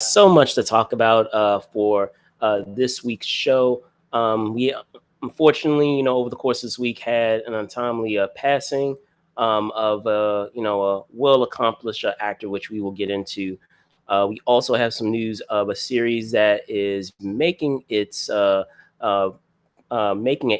So much to talk about for this week's show. We unfortunately, over the course of this week, had an untimely passing of a well accomplished actor, which we will get into. We also have some news of a series that is uh, making it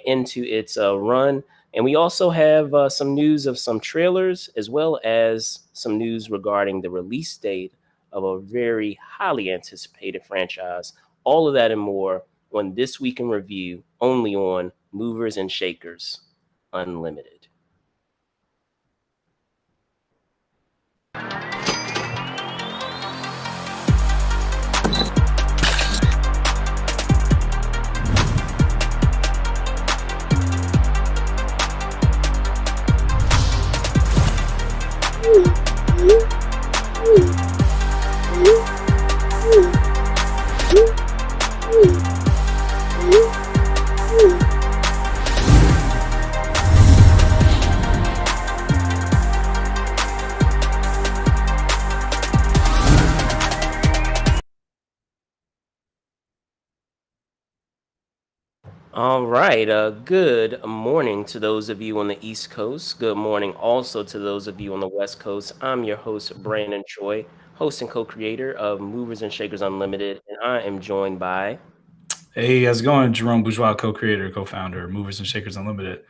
into its run. And we also have some news of some trailers, as well as some news regarding the release date of a very highly anticipated franchise. All of that and more on This Week in Review, only on Movers and Shakers Unlimited. All right. Good morning to those of you on the East Coast. Good morning also to those of you on the West Coast. I'm your host, Brandon Choi, host and co creator of Movers and Shakers Unlimited, and I am joined by. Hey, how's it going? Jerome Bourgeois, co-creator, co-founder of Movers and Shakers Unlimited.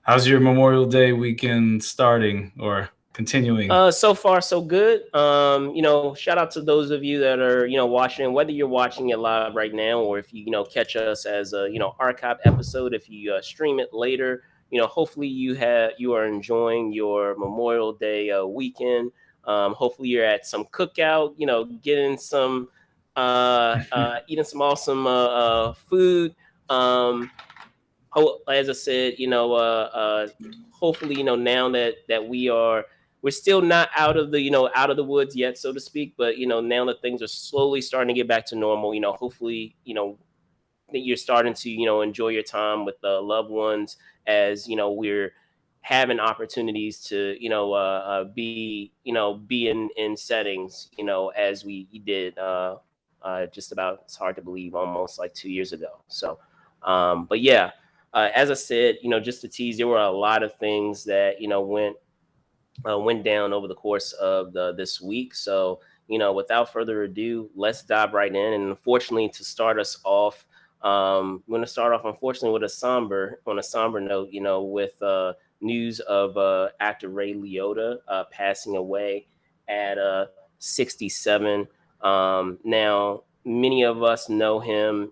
How's your Memorial Day weekend starting or continuing? So far, so good. Shout out to those of you that are, watching, whether you're watching it live right now or if you, catch us as a, archive episode, if you stream it later, hopefully you are enjoying your Memorial Day weekend. Hopefully you're at some cookout, getting some, eating some awesome food. As I said, hopefully, now that we're still not out of the out of the woods yet, so to speak, but now that things are slowly starting to get back to normal, hopefully, that you're starting to enjoy your time with loved ones as we're having opportunities to be in settings as we did just about, it's hard to believe, almost like 2 years ago. So but yeah, as I said, just to tease, there were a lot of things that went down over the course of this week. So without further ado, let's dive right in. And unfortunately, to start us off, I'm going to start off, unfortunately, with on a somber note. With news of actor Ray Liotta passing away at 67. Now, many of us know him,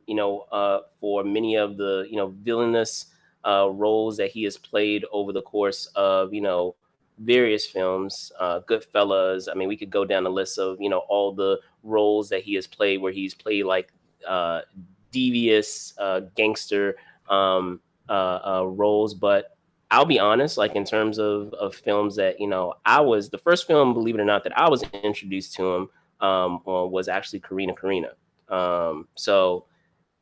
for many of the villainous roles that he has played over the course of various films, Goodfellas. I mean, we could go down the list of all the roles that he has played, where he's played like devious gangster roles. But I'll be honest, like in terms of films that I was the first film, believe it or not, that I was introduced to him was actually Karina. So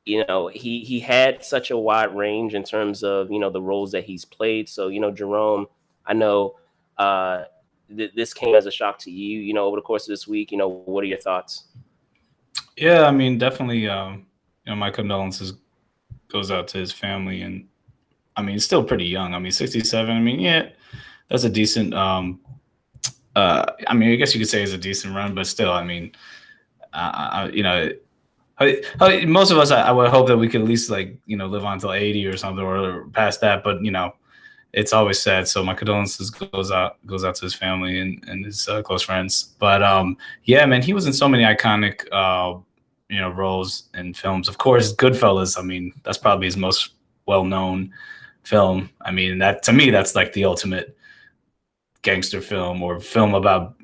he had such a wide range in terms of the roles that he's played. So Jerome, I know this came as a shock to you. Over the course of this week, what are your thoughts? Yeah, I mean, definitely. My condolences goes out to his family, and I mean, he's still pretty young. I mean, 67. I mean, yeah, that's a decent. I mean, I guess you could say it's a decent run, but still, I mean, most of us, I would hope that we could at least live on until 80 or something or past that. But it's always sad. So my condolences goes out to his family and his close friends. But yeah, man, he was in so many iconic roles in films. Of course, Goodfellas. I mean, that's probably his most well known film. I mean, that to me, that's like the ultimate gangster film or film about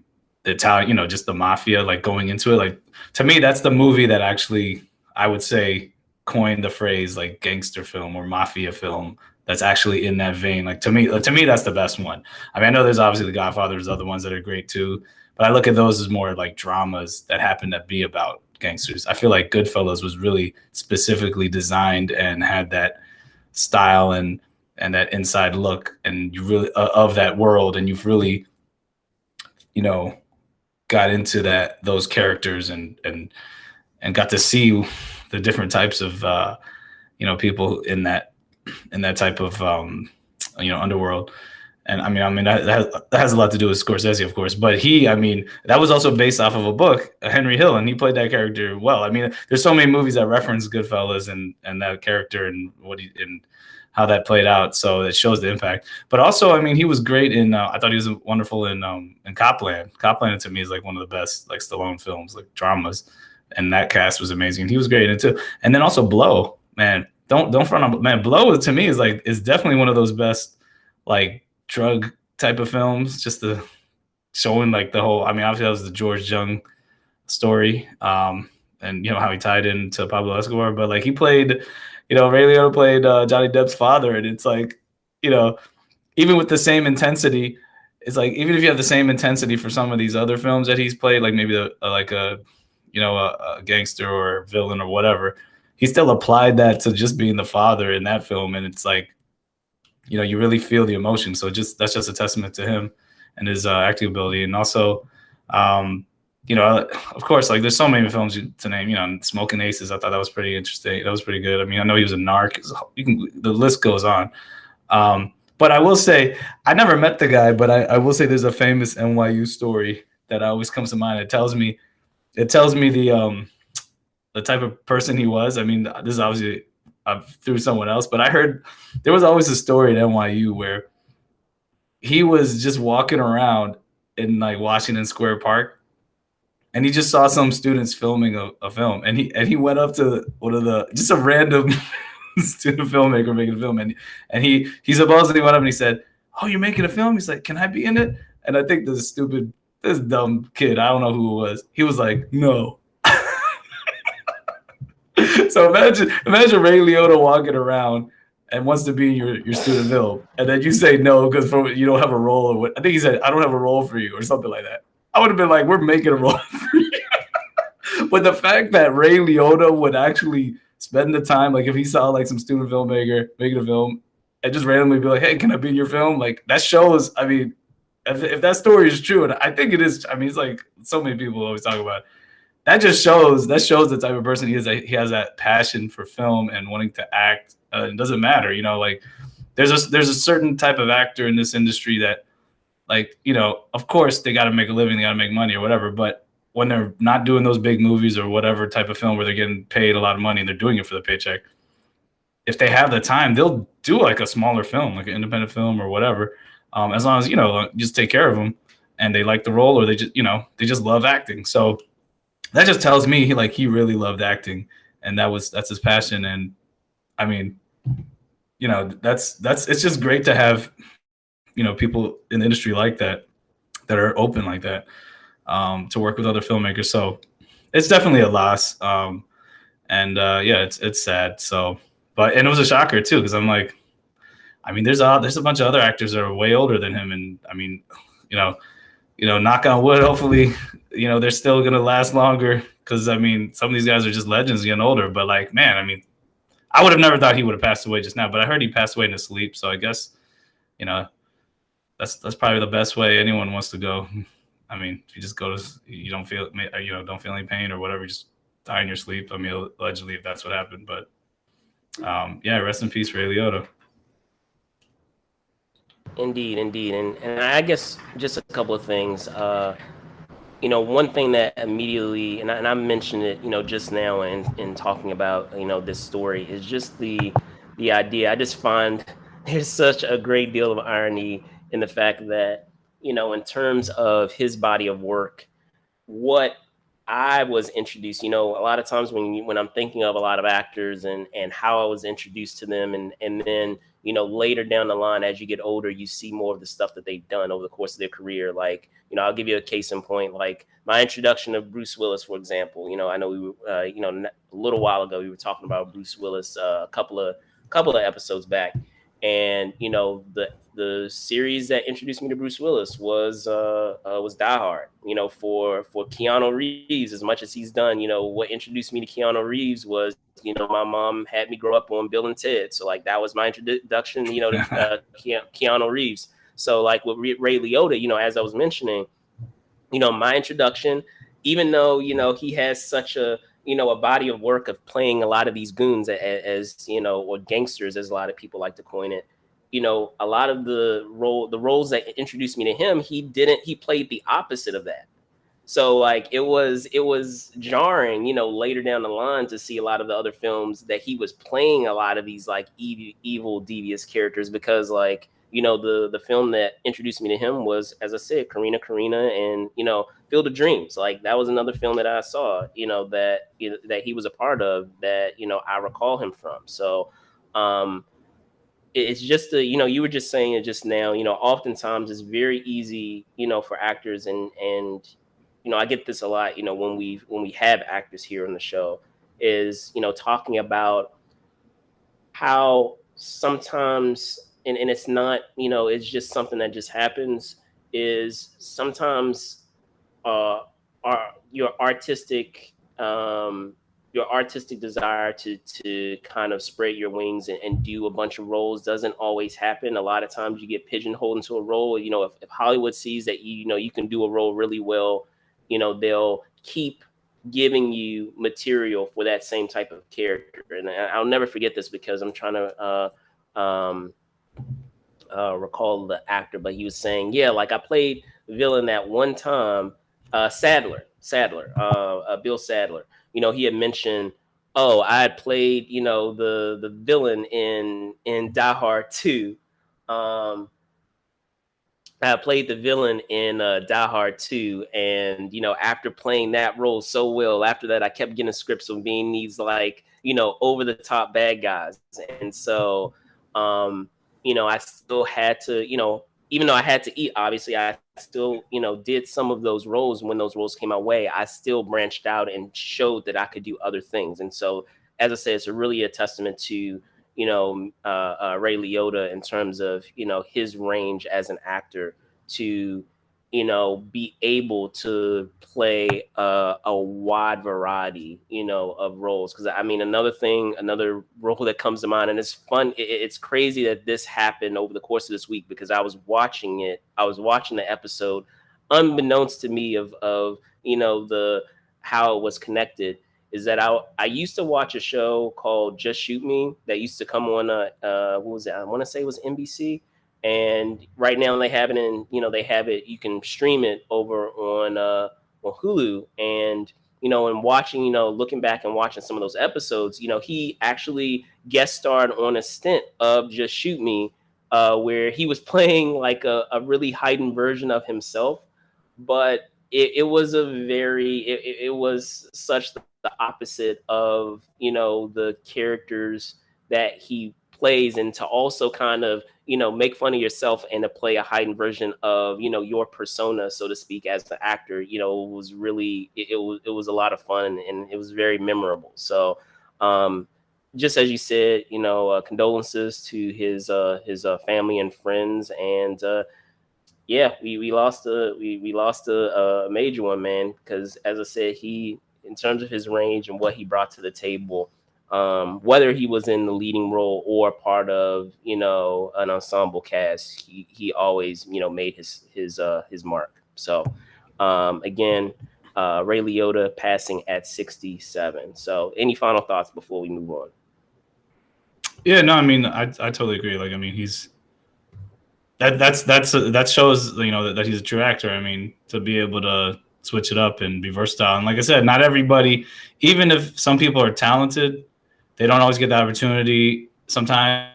the Italian, just the mafia, like going into it. Like to me, that's the movie that actually I would say coined the phrase like gangster film or mafia film. That's actually in that vein. Like to me, that's the best one. I mean, I know there's obviously The Godfather, there's other ones that are great too, but I look at those as more like dramas that happen to be about gangsters. I feel like Goodfellas was really specifically designed and had that style and that inside look, and you really of that world, and you've really, you know, got into those characters and got to see the different types of people in that type of underworld. And I mean that has a lot to do with Scorsese, of course. But that was also based off of a book, Henry Hill, and he played that character well. I mean, there's so many movies that reference Goodfellas and that character and how that played out. So it shows the impact. But also, I mean, he was great in. I thought he was wonderful in Copland. Copland to me is like one of the best like Stallone films, like dramas, and that cast was amazing. He was great in it too. And then also Blow, man. Don't front on, man. Blow to me is definitely one of those best like drug type of films, just the showing like the whole. I mean, obviously that was the George Jung story, and how he tied into Pablo Escobar, but like he played, Ray Liotta played Johnny Depp's father, and it's like, even with the same intensity, it's like even if you have the same intensity for some of these other films that he's played, like maybe a gangster or a villain or whatever, he still applied that to just being the father in that film, and it's like, you really feel the emotion. So that's just a testament to him and his acting ability. And also, of course, like there's so many films to name, Smoking Aces. I thought that was pretty interesting. That was pretty good. I mean, I know he was a narc. The list goes on. But I will say, I never met the guy, but I will say there's a famous NYU story that always comes to mind. It tells me the type of person he was. I mean, this is obviously through someone else, but I heard there was always a story at NYU where he was just walking around in like Washington Square Park, and he just saw some students filming a film, and he went up to just a random student filmmaker making a film, and he supposedly went up and he said, "Oh, you're making a film?" He's like, "Can I be in it?" And I think this dumb kid, I don't know who it was, he was like, "No." So imagine Ray Liotta walking around and wants to be in your student film, and then you say no because you don't have a role, or what? I think he said, "I don't have a role for you," or something like that. I would have been like, "We're making a role for you." But the fact that Ray Liotta would actually spend the time, like if he saw like some student filmmaker making a film, and just randomly be like, "Hey, can I be in your film?" Like that shows. I mean, if that story is true, and I think it is. I mean, it's like so many people always talk about it. That shows the type of person he is. He has that passion for film and wanting to act. It doesn't matter, like there's a certain type of actor in this industry that, like, of course they got to make a living, they got to make money or whatever. But when they're not doing those big movies or whatever type of film where they're getting paid a lot of money and they're doing it for the paycheck, if they have the time, they'll do like a smaller film, like an independent film or whatever, as long as just take care of them and they like the role, or they just love acting. So that just tells me he really loved acting, and that's his passion. And I mean, that's it's just great to have people in the industry like that are open like that, to work with other filmmakers. So it's definitely a loss. And yeah, it's sad. So, and it was a shocker too, because I'm like, I mean, there's a bunch of other actors that are way older than him, and I mean, knock on wood, hopefully, they're still gonna last longer, because I mean, some of these guys are just legends getting older. But like, man, I mean, I would have never thought he would have passed away just now, but I heard he passed away in his sleep. So I guess, that's probably the best way anyone wants to go. I mean, if you just you don't feel any pain or whatever, you just die in your sleep. I mean, allegedly, if that's what happened. But yeah, rest in peace, Ray Liotta. Indeed. And I guess just a couple of things. One thing that immediately, and I mentioned it, just now in talking about, this story, is just the idea. I just find there's such a great deal of irony in the fact that, in terms of his body of work, what I was introduced, a lot of times when I'm thinking of a lot of actors and how I was introduced to them, and then, later down the line, as you get older, you see more of the stuff that they've done over the course of their career. Like, I'll give you a case in point, like my introduction of Bruce Willis, for example. I know we were, a little while ago, we were talking about Bruce Willis a couple of episodes back. And, the series that introduced me to Bruce Willis was Die Hard. For Keanu Reeves, as much as he's done, what introduced me to Keanu Reeves was, my mom had me grow up on Bill and Ted. So like that was my introduction, to Keanu Reeves. So like with Ray Liotta, as I was mentioning, my introduction, even though, he has such a body of work of playing a lot of these goons as or gangsters, as a lot of people like to coin it. A lot of the roles that introduced me to him, he played the opposite of that. So like it was jarring, later down the line to see a lot of the other films that he was playing a lot of these like evil devious characters, because like, the film that introduced me to him was, as I said, Karina and Field of Dreams. Like that was another film that I saw, that he was a part of, that I recall him from. So it's just you were just saying it just now, oftentimes it's very easy, for actors, and I get this a lot, when we have actors here on the show, is talking about how sometimes, and it's not, it's just something that just happens, is sometimes uh our your artistic desire to kind of spread your wings and do a bunch of roles doesn't always happen. A lot of times you get pigeonholed into a role. If Hollywood sees that you can do a role really well, they'll keep giving you material for that same type of character. And I'll never forget this, because I'm trying to recall the actor, but he was saying, yeah, like I played villain that one time, Bill Sadler. He had mentioned, oh, I had played, the villain in Die Hard 2. I played the villain in Die Hard 2, and after playing that role so well, after that I kept getting scripts of being these like over the top bad guys, and so I still had to, even though I had to eat, obviously I still did some of those roles. When those roles came my way, I still branched out and showed that I could do other things. And so, as I said, it's really a testament to Ray Liotta in terms of his range as an actor to be able to play a wide variety of roles. Because I mean, another role that comes to mind, and it's fun, it's crazy that this happened over the course of this week, because I was watching the episode unbeknownst to me of the how it was connected. Is that I used to watch a show called Just Shoot Me that used to come on what was it? I want to say it was NBC, and right now they have it, you can stream it over on Hulu. And and watching, looking back and watching some of those episodes, he actually guest starred on a stint of Just Shoot Me, where he was playing like a really heightened version of himself, but it was such the opposite of the characters that he plays, and to also kind of make fun of yourself and to play a heightened version of your persona, so to speak, as the actor. Was really it was a lot of fun, and it was very memorable. So just as you said, condolences to his family and friends. And yeah, we lost a major one, man, because as I said, he, in terms of his range and what he brought to the table, whether he was in the leading role or part of an ensemble cast, he always made his mark. So again, Ray Liotta passing at 67. So any final thoughts before we move on? Yeah, no, I mean, I totally agree. Like, I mean, that shows that he's a true actor. I mean, to be able to switch it up and be versatile. And like I said, not everybody, even if some people are talented, they don't always get the opportunity. Sometimes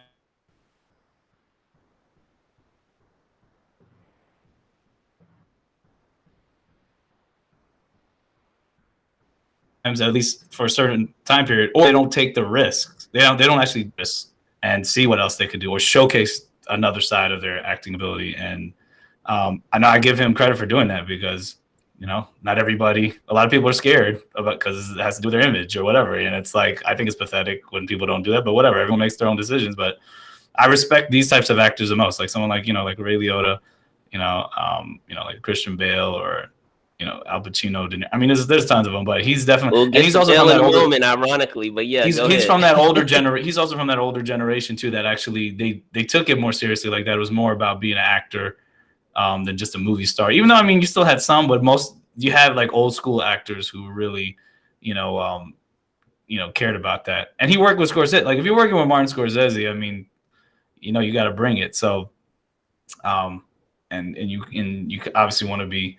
at least for a certain time period, or they don't take the risks. They don't actually risk and see what else they could do or showcase another side of their acting ability. And I know I give him credit for doing that, because not everybody, a lot of people are scared about, because it has to do with their image or whatever. And it's like, I think it's pathetic when people don't do that, but whatever, everyone makes their own decisions. But I respect these types of actors the most, like someone like like Ray Liotta, like Christian Bale, or Al Pacino. I mean, there's tons of them, but he's definitely, and he's also from that older moment, ironically. But yeah, he's from that older generation. He's also from that older generation too, that actually they took it more seriously. Like that, it was more about being an actor than just a movie star. Even though, I mean, you still had some, but most you had like old school actors who really, cared about that. And he worked with Scorsese. Like if you're working with Martin Scorsese, I mean, you got to bring it. So, and you obviously want to be,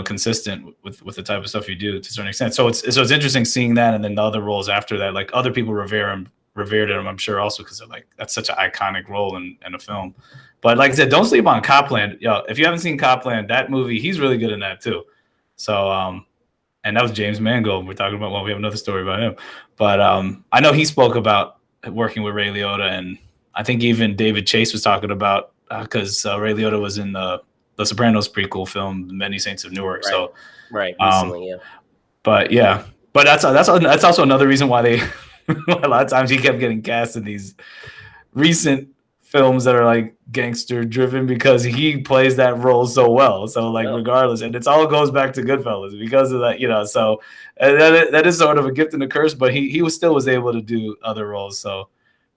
consistent with the type of stuff you do to a certain extent. So it's interesting seeing that, and then the other roles after that, like other people revered him, I'm sure, also because they're like, that's such an iconic role in a film. But like I said, don't sleep on Copland. If you haven't seen Copland, that movie, he's really good in that too. So, and that was James Mangold. We're talking about, well, we have another story about him. But I know he spoke about working with Ray Liotta, and I think even David Chase was talking about, because Ray Liotta was in the Sopranos prequel film, Many Saints of Newark. Right. So, Recently, yeah. But yeah, but that's also another reason why they a lot of times he kept getting cast in these recent films that are like gangster driven, because he plays that role so well. So like regardless, and it's all goes back to Goodfellas because of that, So that is sort of a gift and a curse. But he was able to do other roles. So,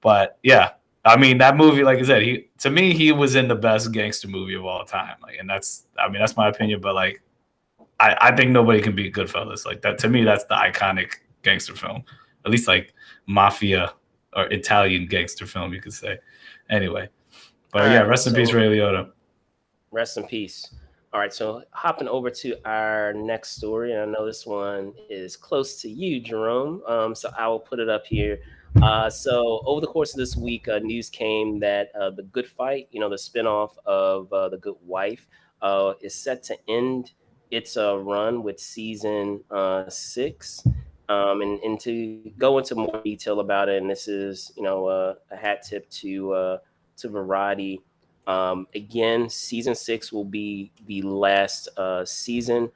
but yeah. I mean, that movie, like I said, he was in the best gangster movie of all time. Like, and that's my opinion, but like, I think nobody can beat Goodfellas. Like that, to me, that's the iconic gangster film, at least like mafia or Italian gangster film, you could say. Anyway, but yeah, rest in peace, Ray Liotta. Rest in peace. All right, so hopping over to our next story, and I know this one is close to you, Jerome. So I will put it up here. So over the course of this week, news came that The Good Fight, the spinoff of The Good Wife, is set to end its run with season 6. And to go into more detail about it, and this is, a hat tip to Variety. Again, season 6 will be the last season.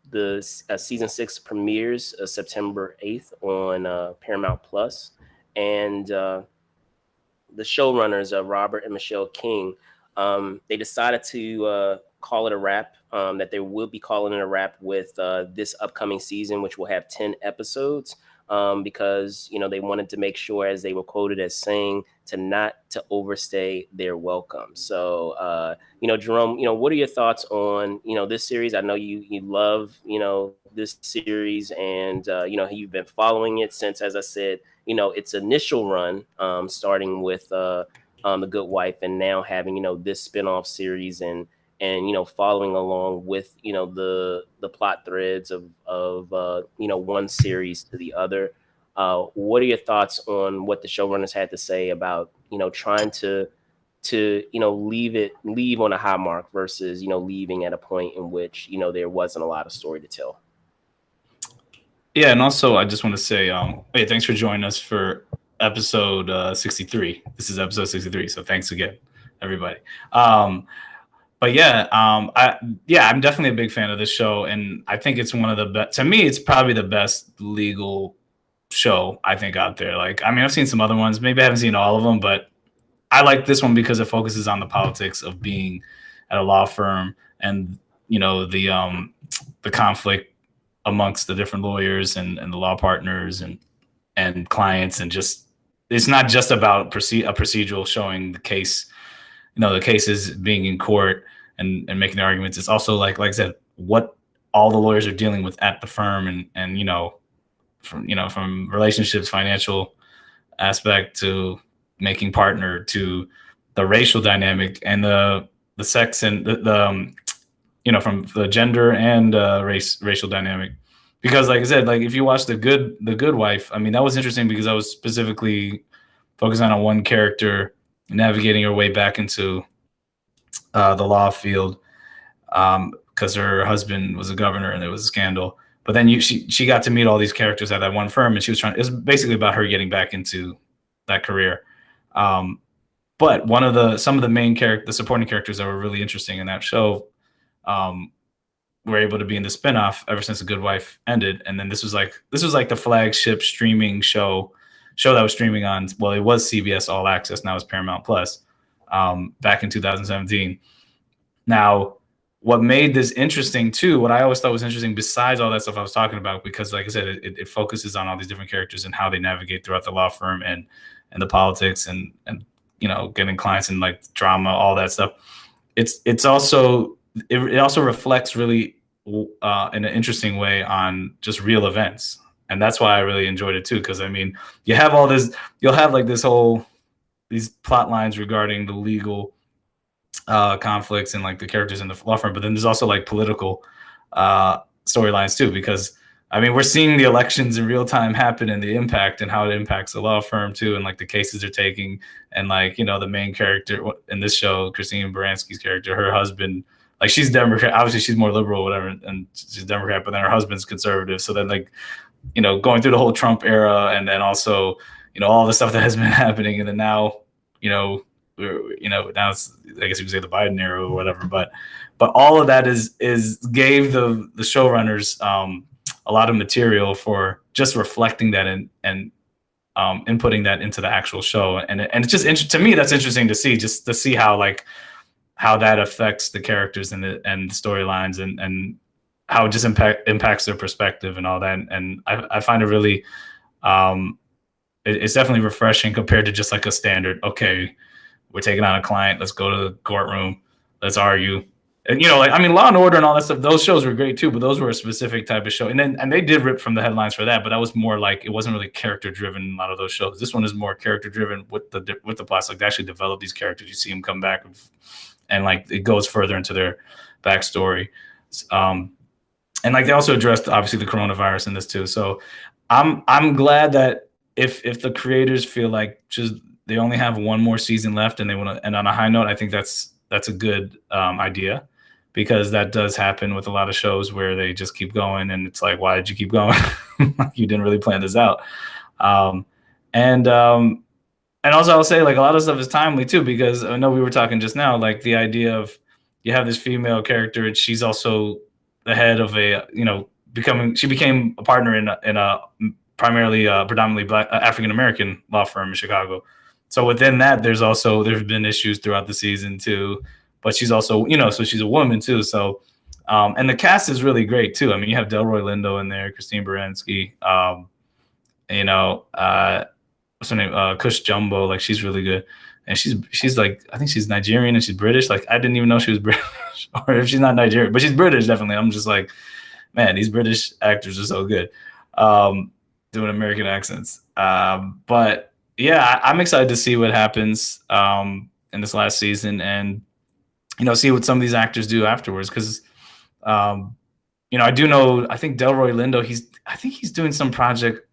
The season 6 premieres September 8th on Paramount Plus, and the showrunners, Robert and Michelle King, they decided to call it a wrap. That they will be calling it a wrap with this upcoming season, which will have 10 episodes. Because they wanted to make sure, as they were quoted as saying, not to overstay their welcome. So, Jerome, what are your thoughts on this series? I know you love this series, and you've been following it since, as I said, its initial run, starting with The Good Wife, and now having this spinoff series and following along with the plot threads of one series to the other. What are your thoughts on what the showrunners had to say about trying to leave on a high mark versus leaving at a point in which there wasn't a lot of story to tell? Yeah, and also I just want to say, hey, thanks for joining us for episode 63. This is episode 63, so thanks again, everybody. But yeah, I'm definitely a big fan of this show, and I think it's one of the best. To me, it's probably the best legal show I think out there. Like, I mean, I've seen some other ones. Maybe I haven't seen all of them, but I like this one because it focuses on the politics of being at a law firm, and the conflict amongst the different lawyers and the law partners and clients, and just it's not just about a procedural showing the case. The cases being in court and making the arguments. It's also like I said, what all the lawyers are dealing with at the firm, and from relationships, financial aspect, to making partner, to the racial dynamic and the sex, and the from the gender and racial dynamic. Because like I said, like if you watch the good Wife, I mean, that was interesting because I was specifically focusing on one character navigating her way back into the law field, because her husband was a governor and there was a scandal. But then she got to meet all these characters at that one firm, and she was it was basically about her getting back into that career. But some of the main the supporting characters that were really interesting in that show, were able to be in the spinoff ever since The Good Wife ended. And then this was like the flagship streaming show that was streaming on, well, it was CBS All Access, now it's Paramount Plus, back in 2017. Now, what made this interesting too, what I always thought was interesting, besides all that stuff I was talking about, because like I said, it focuses on all these different characters and how they navigate throughout the law firm and the politics and getting clients and like drama, all that stuff. it's also it also reflects really in an interesting way on just real events, and that's why I really enjoyed it too. Because I mean, you have all this, you'll have like these plot lines regarding the legal conflicts and like the characters in the law firm, but then there's also like political storylines too, because I mean we're seeing the elections in real time happen and the impact and how it impacts the law firm too, and like the cases they're taking, and like, you know, the main character in this show, Christine Baranski's character, her husband, like she's Democrat, obviously she's more liberal, whatever, and she's Democrat, but then her husband's conservative. So then, like, you know, going through the whole Trump era, and then also, you know, all the stuff that has been happening, and then now, you know, now it's, I guess you could say, the Biden era or whatever, but all of that is gave the showrunners a lot of material for just reflecting that and inputting that into the actual show, and it's just to me that's interesting to see, just to see how that affects the characters and the storylines, and how it just impacts their perspective and all that, and I find it really it's definitely refreshing compared to just like a standard, okay, we're taking on a client, let's go to the courtroom, let's argue. And, you know, like, I mean, Law and Order and all that stuff, those shows were great too, but those were a specific type of show. And they did rip from the headlines for that, but that was more like, it wasn't really character driven in a lot of those shows. This one is more character driven with the plots. Like, they actually develop these characters. You see them come back, and like it goes further into their backstory. And like they also addressed obviously the coronavirus in this too. So I'm glad that if the creators feel like just they only have one more season left and they want to end on a high note, I think that's a good idea, because that does happen with a lot of shows where they just keep going, and it's like, why did you keep going? You didn't really plan this out. And also I'll say, like, a lot of stuff is timely too, because I know we were talking just now, like the idea of you have this female character and she's also the head of a, you know, she became a partner in a primarily predominantly Black African American law firm in Chicago. So within that, there's been issues throughout the season too, but she's also, you know, so she's a woman too. So, and the cast is really great too. I mean, you have Delroy Lindo in there, Christine Baranski, you know, what's her name? Kush Jumbo, like she's really good. And she's like, I think she's Nigerian and she's British. Like, I didn't even know she was British, or if she's not Nigerian, but she's British, definitely. I'm just like, man, these British actors are so good, doing American accents. But yeah, I'm excited to see what happens in this last season, and, you know, see what some of these actors do afterwards. Because, you know, I think Delroy Lindo, I think he's doing some project,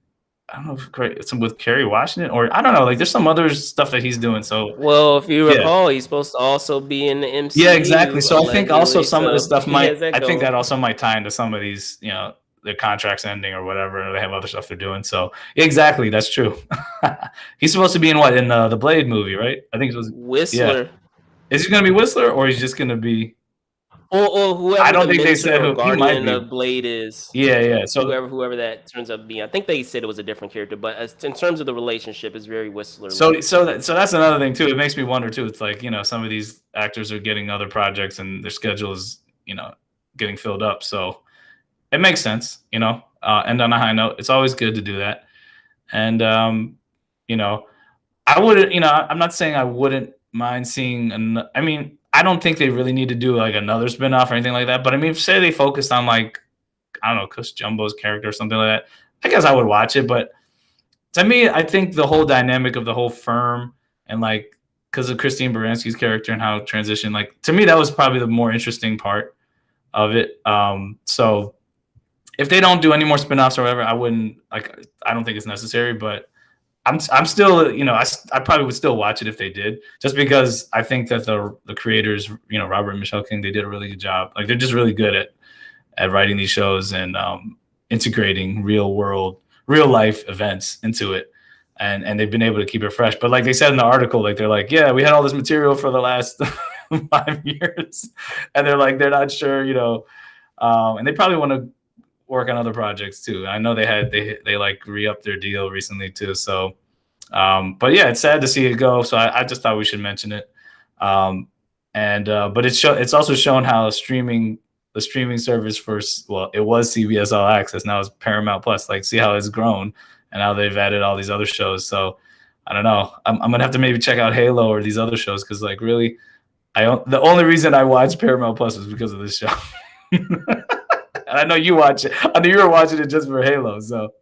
I don't know if it's with Kerry Washington, or I don't know, like there's some other stuff that he's doing. So, well, if you recall, he's supposed to also be in the MCU. Yeah, exactly. So allegedly. I think also some of this stuff I think that also might tie into some of these, you know, their contracts ending or whatever, or they have other stuff they're doing. So exactly, that's true. He's supposed to be in the Blade movie, right? I think it was Whistler. Yeah. Is he going to be Whistler, or he's just going to be? Or whoever. I don't think they said who Guardian of Blade is. Yeah. So whoever that turns out to be, I think they said it was a different character, but in terms of the relationship, it's very Whistler. So that's another thing too. It makes me wonder too. It's like, you know, some of these actors are getting other projects and their schedule is, you know, getting filled up. So it makes sense, you know, end on a high note. It's always good to do that. And, you know, I wouldn't, you know, I'm not saying I wouldn't mind seeing, I mean, I don't think they really need to do like another spinoff or anything like that. But I mean, if say they focused on like, I don't know, Kush Jumbo's character or something like that, I guess I would watch it. But to me, I think the whole dynamic of the whole firm, and like, because of Christine Baranski's character and how it transitioned, like, to me, that was probably the more interesting part of it. So if they don't do any more spinoffs or whatever, I don't think it's necessary, but I'm still, you know, I probably would still watch it if they did, just because I think that the creators, you know, Robert and Michelle King, they did a really good job. Like, they're just really good at writing these shows and integrating real life events into it. And they've been able to keep it fresh. But like they said in the article, like, they're like, yeah, we had all this material for the last 5 years, and they're like, they're not sure, you know, and they probably want to work on other projects too. I know they like re-upped their deal recently too. So, but yeah, it's sad to see it go. So I just thought we should mention it. But it's also shown how the streaming service it was CBS All Access, now it's Paramount Plus. Like, see how it's grown and how they've added all these other shows. So I don't know. I'm gonna have to maybe check out Halo or these other shows, because like, really, The only reason I watched Paramount Plus was because of this show. And I know you watch it. I know you were watching it just for Halo, so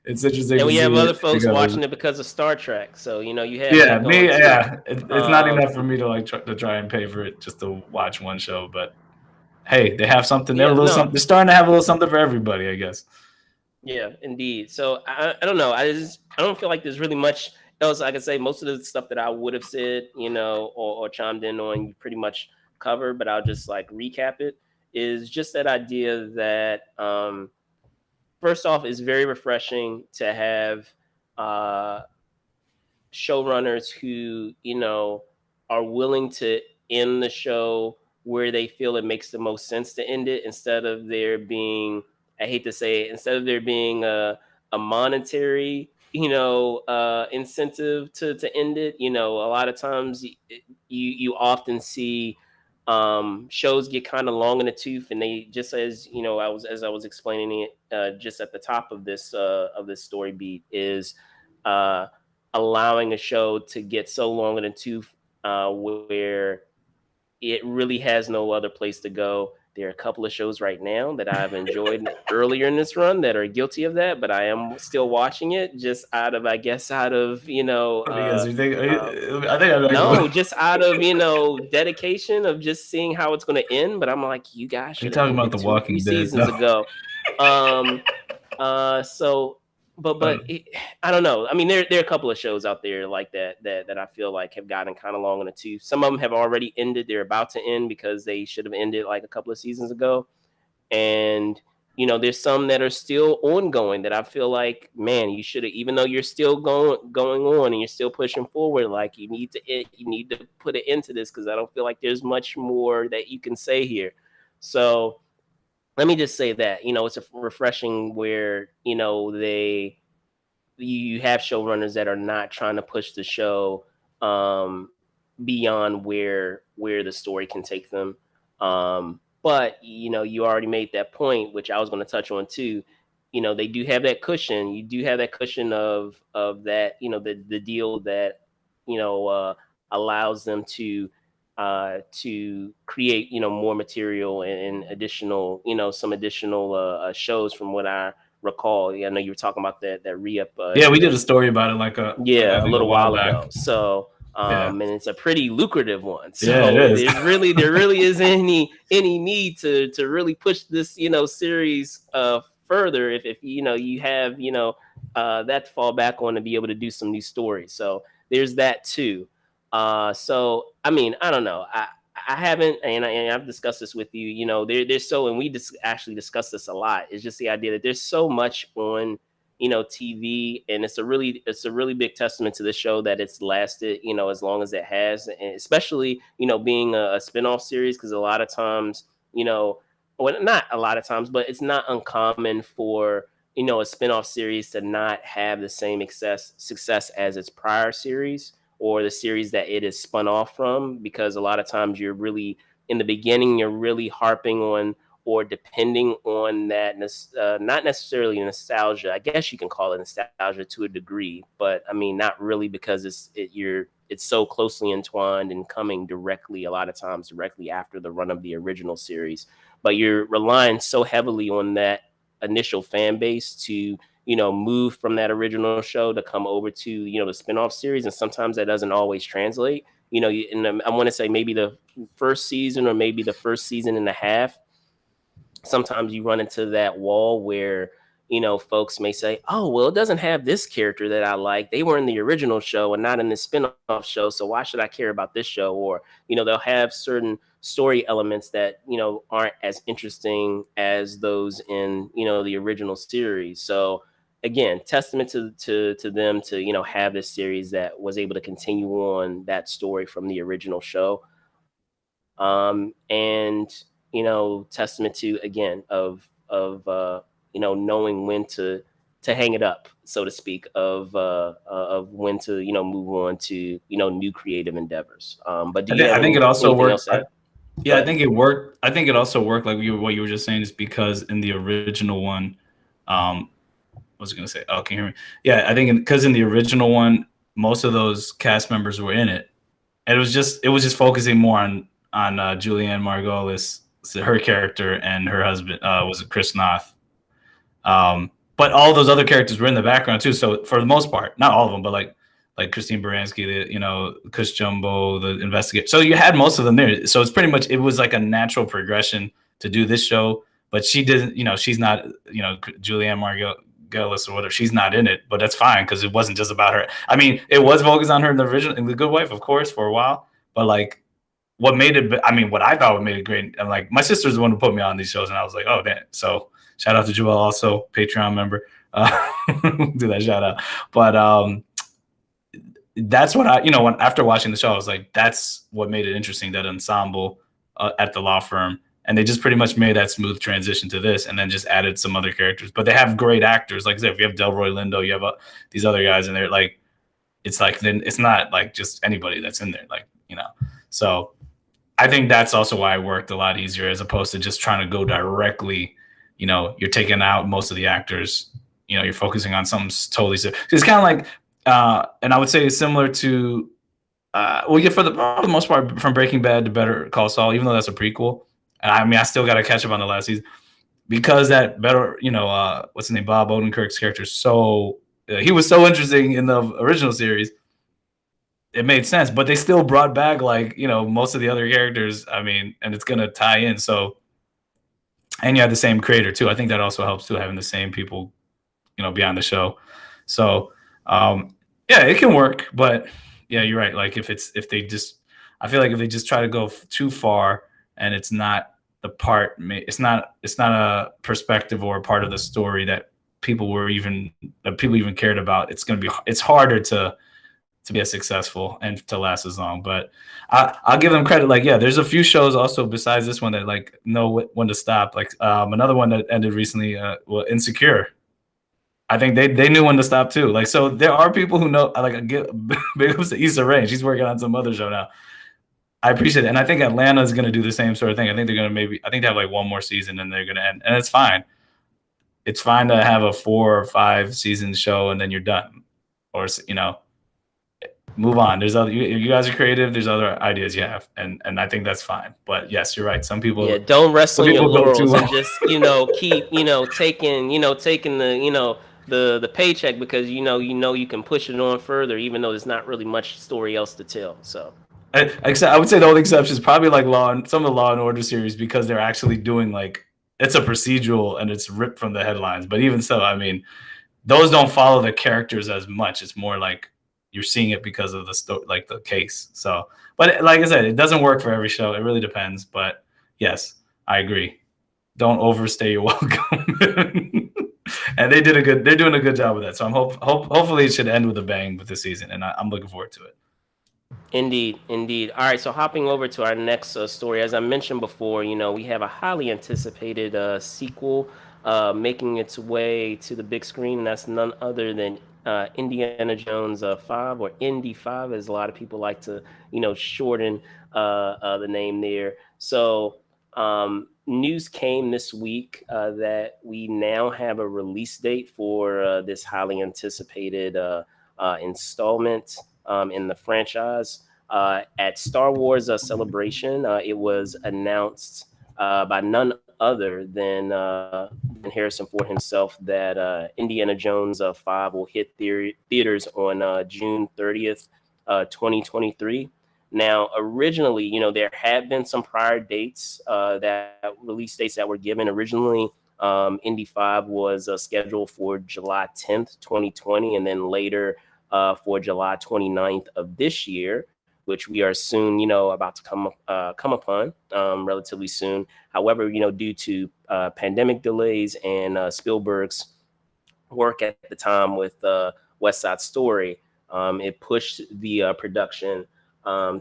it's interesting. And to we see have other it folks together. watching it because of Star Trek. So you have Yeah, that me. going too. Yeah, it's not enough for me to like to try and pay for it just to watch one show. But hey, they have something. They're a Yeah, little no, something. They're starting to have a little something for everybody, I guess. yeah, indeed. So I don't know. I don't feel like there's really much else I can say. Most of the stuff that I would have said, or chimed in on, you pretty much covered. But I'll just like recap it. Is just that idea that first off, it's very refreshing to have uh, showrunners who are willing to end the show where they feel it makes the most sense to end it, instead of there being, I hate to say it, instead of there being a monetary incentive to end it. A lot of times you often see shows get kind of long in the tooth, and they, just as I was explaining it just at the top of this story beat, is uh allowing a show to get so long in the tooth where it really has no other place to go. There are a couple of shows right now that I've enjoyed earlier in this run that are guilty of that, but I am still watching it just out of, I guess, out of Because you think, uh, I think I'm no, like, just out of dedication of just seeing how it's going to end. But I'm like, you guys are you should have talking about ended The 2 or 3 Walking Dead? seasons No. ago. Um, so, but I don't know. I mean, there are a couple of shows out there like that I feel like have gotten kind of long in the tooth. Some of them have already ended. They're about to end because they should have ended like a couple of seasons ago. And there's some that are still ongoing that I feel like, man, you should have, even though you're still going on and you're still pushing forward, like you need to put it into this, because I don't feel like there's much more that you can say here. So let me just say that it's a refreshing where you have showrunners that are not trying to push the show um, beyond where the story can take them. But you already made that point, which I was going to touch on too. They do have that cushion. You do have that cushion of that. The deal that allows them to create more material and additional some additional shows, from what I recall. Yeah, I know you were talking about that re-up Yeah, we did deal. a story about it I Yeah, a think a little while while back. ago. So, Yeah, and it's a pretty lucrative one. yeah, it So is. there really isn't any need to really push this series further, if you have that to fall back on to be able to do some new stories. So there's that too. So I mean, I don't know. I haven't, and I've discussed this with you. There's so, and we actually discussed this a lot. It's just the idea that there's so much on TV, and it's a really big testament to the show that it's lasted as long as it has, and especially being a spin-off series, because a lot of times well, not a lot of times, but it's not uncommon for a spin-off series to not have the same success as its prior series, or the series that it is spun off from, because a lot of times you're really, in the beginning, you're really harping on or depending on that, not necessarily nostalgia. I guess you can call it nostalgia to a degree, but I mean, not really, because it's so closely entwined and coming directly, a lot of times directly after the run of the original series. But you're relying so heavily on that initial fan base to move from that original show to come over to the spin-off series, and sometimes that doesn't always translate. And I want to say maybe the first season, or maybe the first season and a half, sometimes you run into that wall where folks may say, oh, well, it doesn't have this character that I like. They were in the original show and not in the spin-off show, so why should I care about this show? Or they'll have certain story elements that aren't as interesting as those in the original series. So again, testament to them to have this series that was able to continue on that story from the original show. And testament to, again, of knowing when to hang it up, so to speak, of when to move on to new creative endeavors. But do you have I think it also anything worked. else to add? Go Yeah, I ahead. think it worked. I think it also worked, like what you were just saying, is because in the original one, what was I gonna say? Oh, can you hear me? Yeah, I think because in the original one, most of those cast members were in it, And it was just focusing more on Julianne Margulis, her character, and her husband was Chris Noth. But all those other characters were in the background too. So for the most part, not all of them, but like Christine Baranski, Chris Jumbo, the investigator. So you had most of them there. So it's pretty much, it was like a natural progression to do this show. But she didn't, she's not, Julianne Margulis or whatever. She's not in it, but that's fine because it wasn't just about her. I mean, it was focused on her in the original, in The Good Wife, of course, for a while. But like, what made it? I mean, what I thought made it great. And like, my sister's the one who put me on these shows, and I was like, oh, damn. So shout out to Joelle, also Patreon member. Do that shout out. But that's what after watching the show, I was like, that's what made it interesting, that ensemble at the law firm. And they just pretty much made that smooth transition to this, and then just added some other characters. But they have great actors. Like I said, if you have Delroy Lindo, you have these other guys in there. Like, then it's not like just anybody that's in there. Like, so I think that's also why it worked a lot easier, as opposed to just trying to go directly. You're taking out most of the actors. You're focusing on something totally different. It's kind of like, and I would say it's similar to, for the most part, from Breaking Bad to Better Call Saul, even though that's a prequel. And I mean, I still got to catch up on the last season, because that what's his name? Bob Odenkirk's character. He was so interesting in the original series. It made sense, but they still brought back most of the other characters. I mean, and it's going to tie in. So, and you have the same creator too. I think that also helps too, having the same people, behind the show. So, yeah, it can work, but yeah, you're right. Like I feel like if they just try to go too far, and it's not it's not a perspective or a part of the story that people even cared about, it's harder to be as successful and to last as long. But I'll give them credit. Like, yeah, there's a few shows also besides this one that know when to stop. Like another one that ended recently, Insecure. I think they knew when to stop too. Like, so there are people who know. Like, big ups to Issa Rae. She's working on some other show now. I appreciate it. And I think Atlanta is going to do the same sort of thing. I think they're going to they have like one more season and they're going to end. And it's fine. It's fine to have a 4 or 5 season show and then you're done. Or, move on. There's other, you guys are creative. There's other ideas you have. And I think that's fine. But yes, you're right. Some people. Yeah, don't rest on your laurels and just, keep, taking the paycheck, because you can push it on further, even though there's not really much story else to tell. So I would say the only exception is probably like some of the Law and Order series, because they're actually doing it's a procedural and it's ripped from the headlines. But even so, I mean, those don't follow the characters as much. It's more like you're seeing it because of the case. So, but like I said, it doesn't work for every show. It really depends. But yes, I agree. Don't overstay your welcome. And they're doing a good job with that. So I'm hopefully it should end with a bang with this season, and I'm looking forward to it. Indeed. All right, so hopping over to our next story, as I mentioned before, we have a highly anticipated sequel making its way to the big screen, and that's none other than Indiana Jones 5, or Indy 5, as a lot of people like to, shorten the name there. So news came this week that we now have a release date for this highly anticipated installment in the franchise. At Star Wars Celebration, it was announced by none other than Harrison Ford himself that Indiana Jones 5 will hit theaters on June 30th, 2023. Now, originally, there had been some prior dates, release dates that were given. Originally, Indy 5 was scheduled for July 10th, 2020, and then later for July 29th of this year, which we are soon, about to come upon relatively soon. However, due to pandemic delays and Spielberg's work at the time with West Side Story, it pushed the production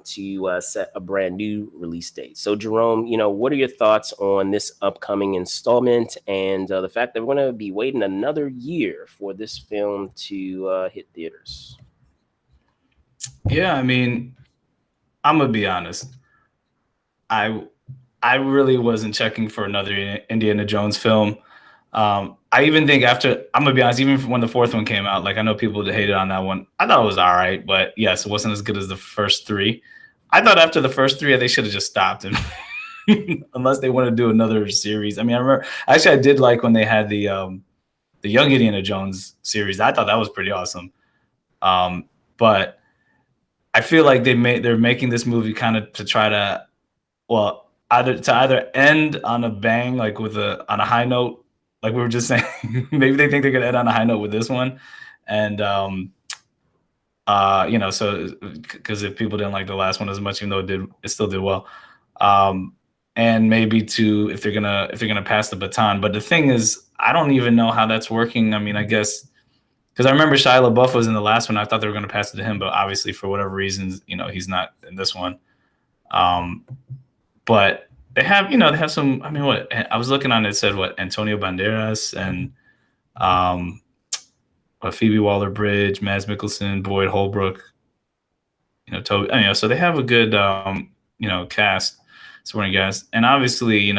to set a brand new release date. So, Jerome, what are your thoughts on this upcoming installment and the fact that we're going to be waiting another year for this film to hit theaters? Yeah, I mean, I'm gonna be honest. I really wasn't checking for another Indiana Jones film. I even think I'm gonna be honest, even when the 4th one came out, I know people hated on that one. I thought it was all right, but yes, it wasn't as good as the first 3. I thought after the first three, they should have just stopped and unless they want to do another series. I mean, I remember actually I did like when they had the Young Indiana Jones series. I thought that was pretty awesome. But I feel like they're making this movie kind of to try to, well, either end on a bang, like on a high note, like we were just saying. Maybe they think they're gonna end on a high note with this one, and so because if people didn't like the last one as much, even though it still did well, and maybe if they're gonna pass the baton. But the thing is, I don't even know how that's working. I mean, I guess because I remember Shia LaBeouf was in the last one. I thought they were gonna pass it to him, but obviously for whatever reasons, he's not in this one. But they have some. I mean, what I was looking on it said what Antonio Banderas and Phoebe Waller-Bridge, Mads Mikkelsen, Boyd Holbrook, Toby. So they have a good cast, supporting guys, and obviously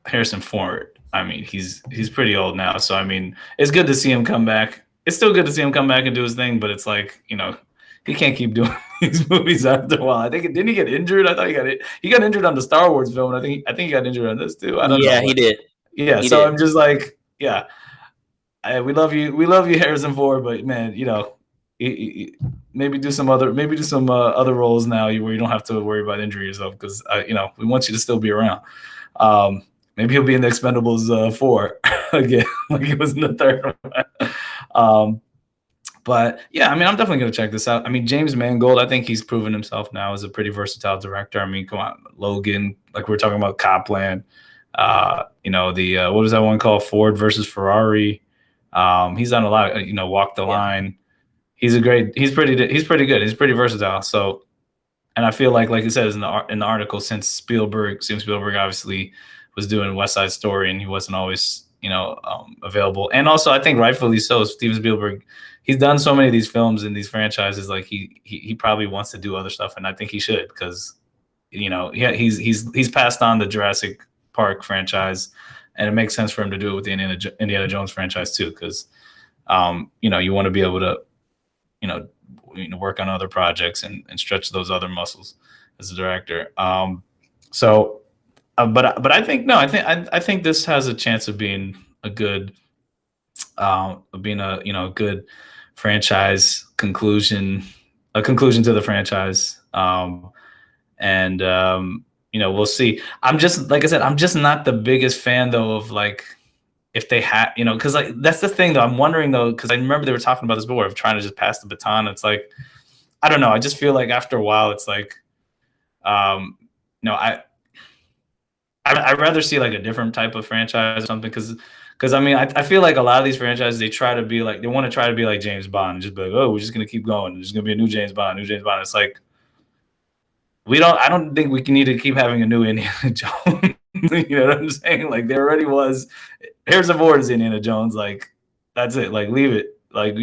Harrison Ford. I mean, he's pretty old now, so I mean, it's good to see him come back. It's still good to see him come back and do his thing, but it's like he can't keep doing these movies after a while. I think didn't he get injured? I thought he got injured on the Star Wars film, and I think he got injured on this too. I don't know. Yeah, he did. Yeah, so I'm just like, yeah, we love you, Harrison Ford, but man, maybe do some other roles now where you don't have to worry about injury yourself, because we want you to still be around. Maybe he'll be in the Expendables 4 again, like he was in the third one. But yeah, I mean, I'm definitely going to check this out. I mean, James Mangold, I think he's proven himself now as a pretty versatile director. I mean, come on, Logan, like we were talking about Copland. What was that one called? Ford versus Ferrari. He's done a lot. Walk the Line. He's pretty good. He's pretty versatile. So, and I feel like it says in the article, since Steven Spielberg obviously was doing West Side Story and he wasn't always available, and also I think rightfully so. Steven Spielberg, he's done so many of these films and these franchises, like he probably wants to do other stuff, and I think he should, because he's passed on the Jurassic Park franchise, and it makes sense for him to do it with the Indiana Jones franchise too, because you want to be able to work on other projects and stretch those other muscles as a director. But I think I think this has a chance of being a good good franchise conclusion, a conclusion to the franchise. We'll see. I'm just, like I said, I'm just not the biggest fan though of if they had, because that's the thing though. I'm wondering though, because I remember they were talking about this before, of trying to just pass the baton. It's like, I don't know. I just feel like after a while, it's like, I'd rather see a different type of franchise or something, because I mean, I feel like a lot of these franchises, they want to try to be like James Bond and just be like, oh, we're just gonna keep going. There's gonna be a new James Bond. It's like, I don't think we need to keep having a new Indiana Jones. You know what I'm saying? Like, there already was Harrison Ford is Indiana Jones. Like, that's it. Like, leave it. Like,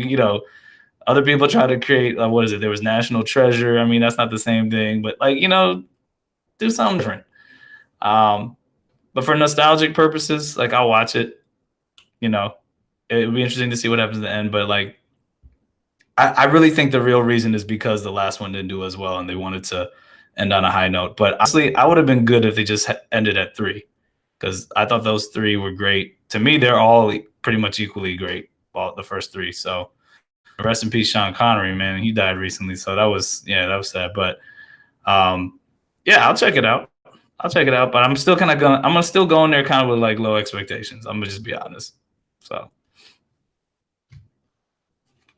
other people try to create, what is it? There was National Treasure. I mean, that's not the same thing, but do something different. But for nostalgic purposes, I'll watch it. It would be interesting to see what happens at the end. But I really think the real reason is because the last one didn't do as well, and they wanted to end on a high note. But honestly, I would have been good if they just ended at 3, because I thought those 3 were great. To me, they're all pretty much equally great, the first 3. So rest in peace, Sean Connery, man. He died recently, so that was sad. But I'll check it out. But I'm still gonna still go in there kind of with low expectations. I'm gonna just be honest. So.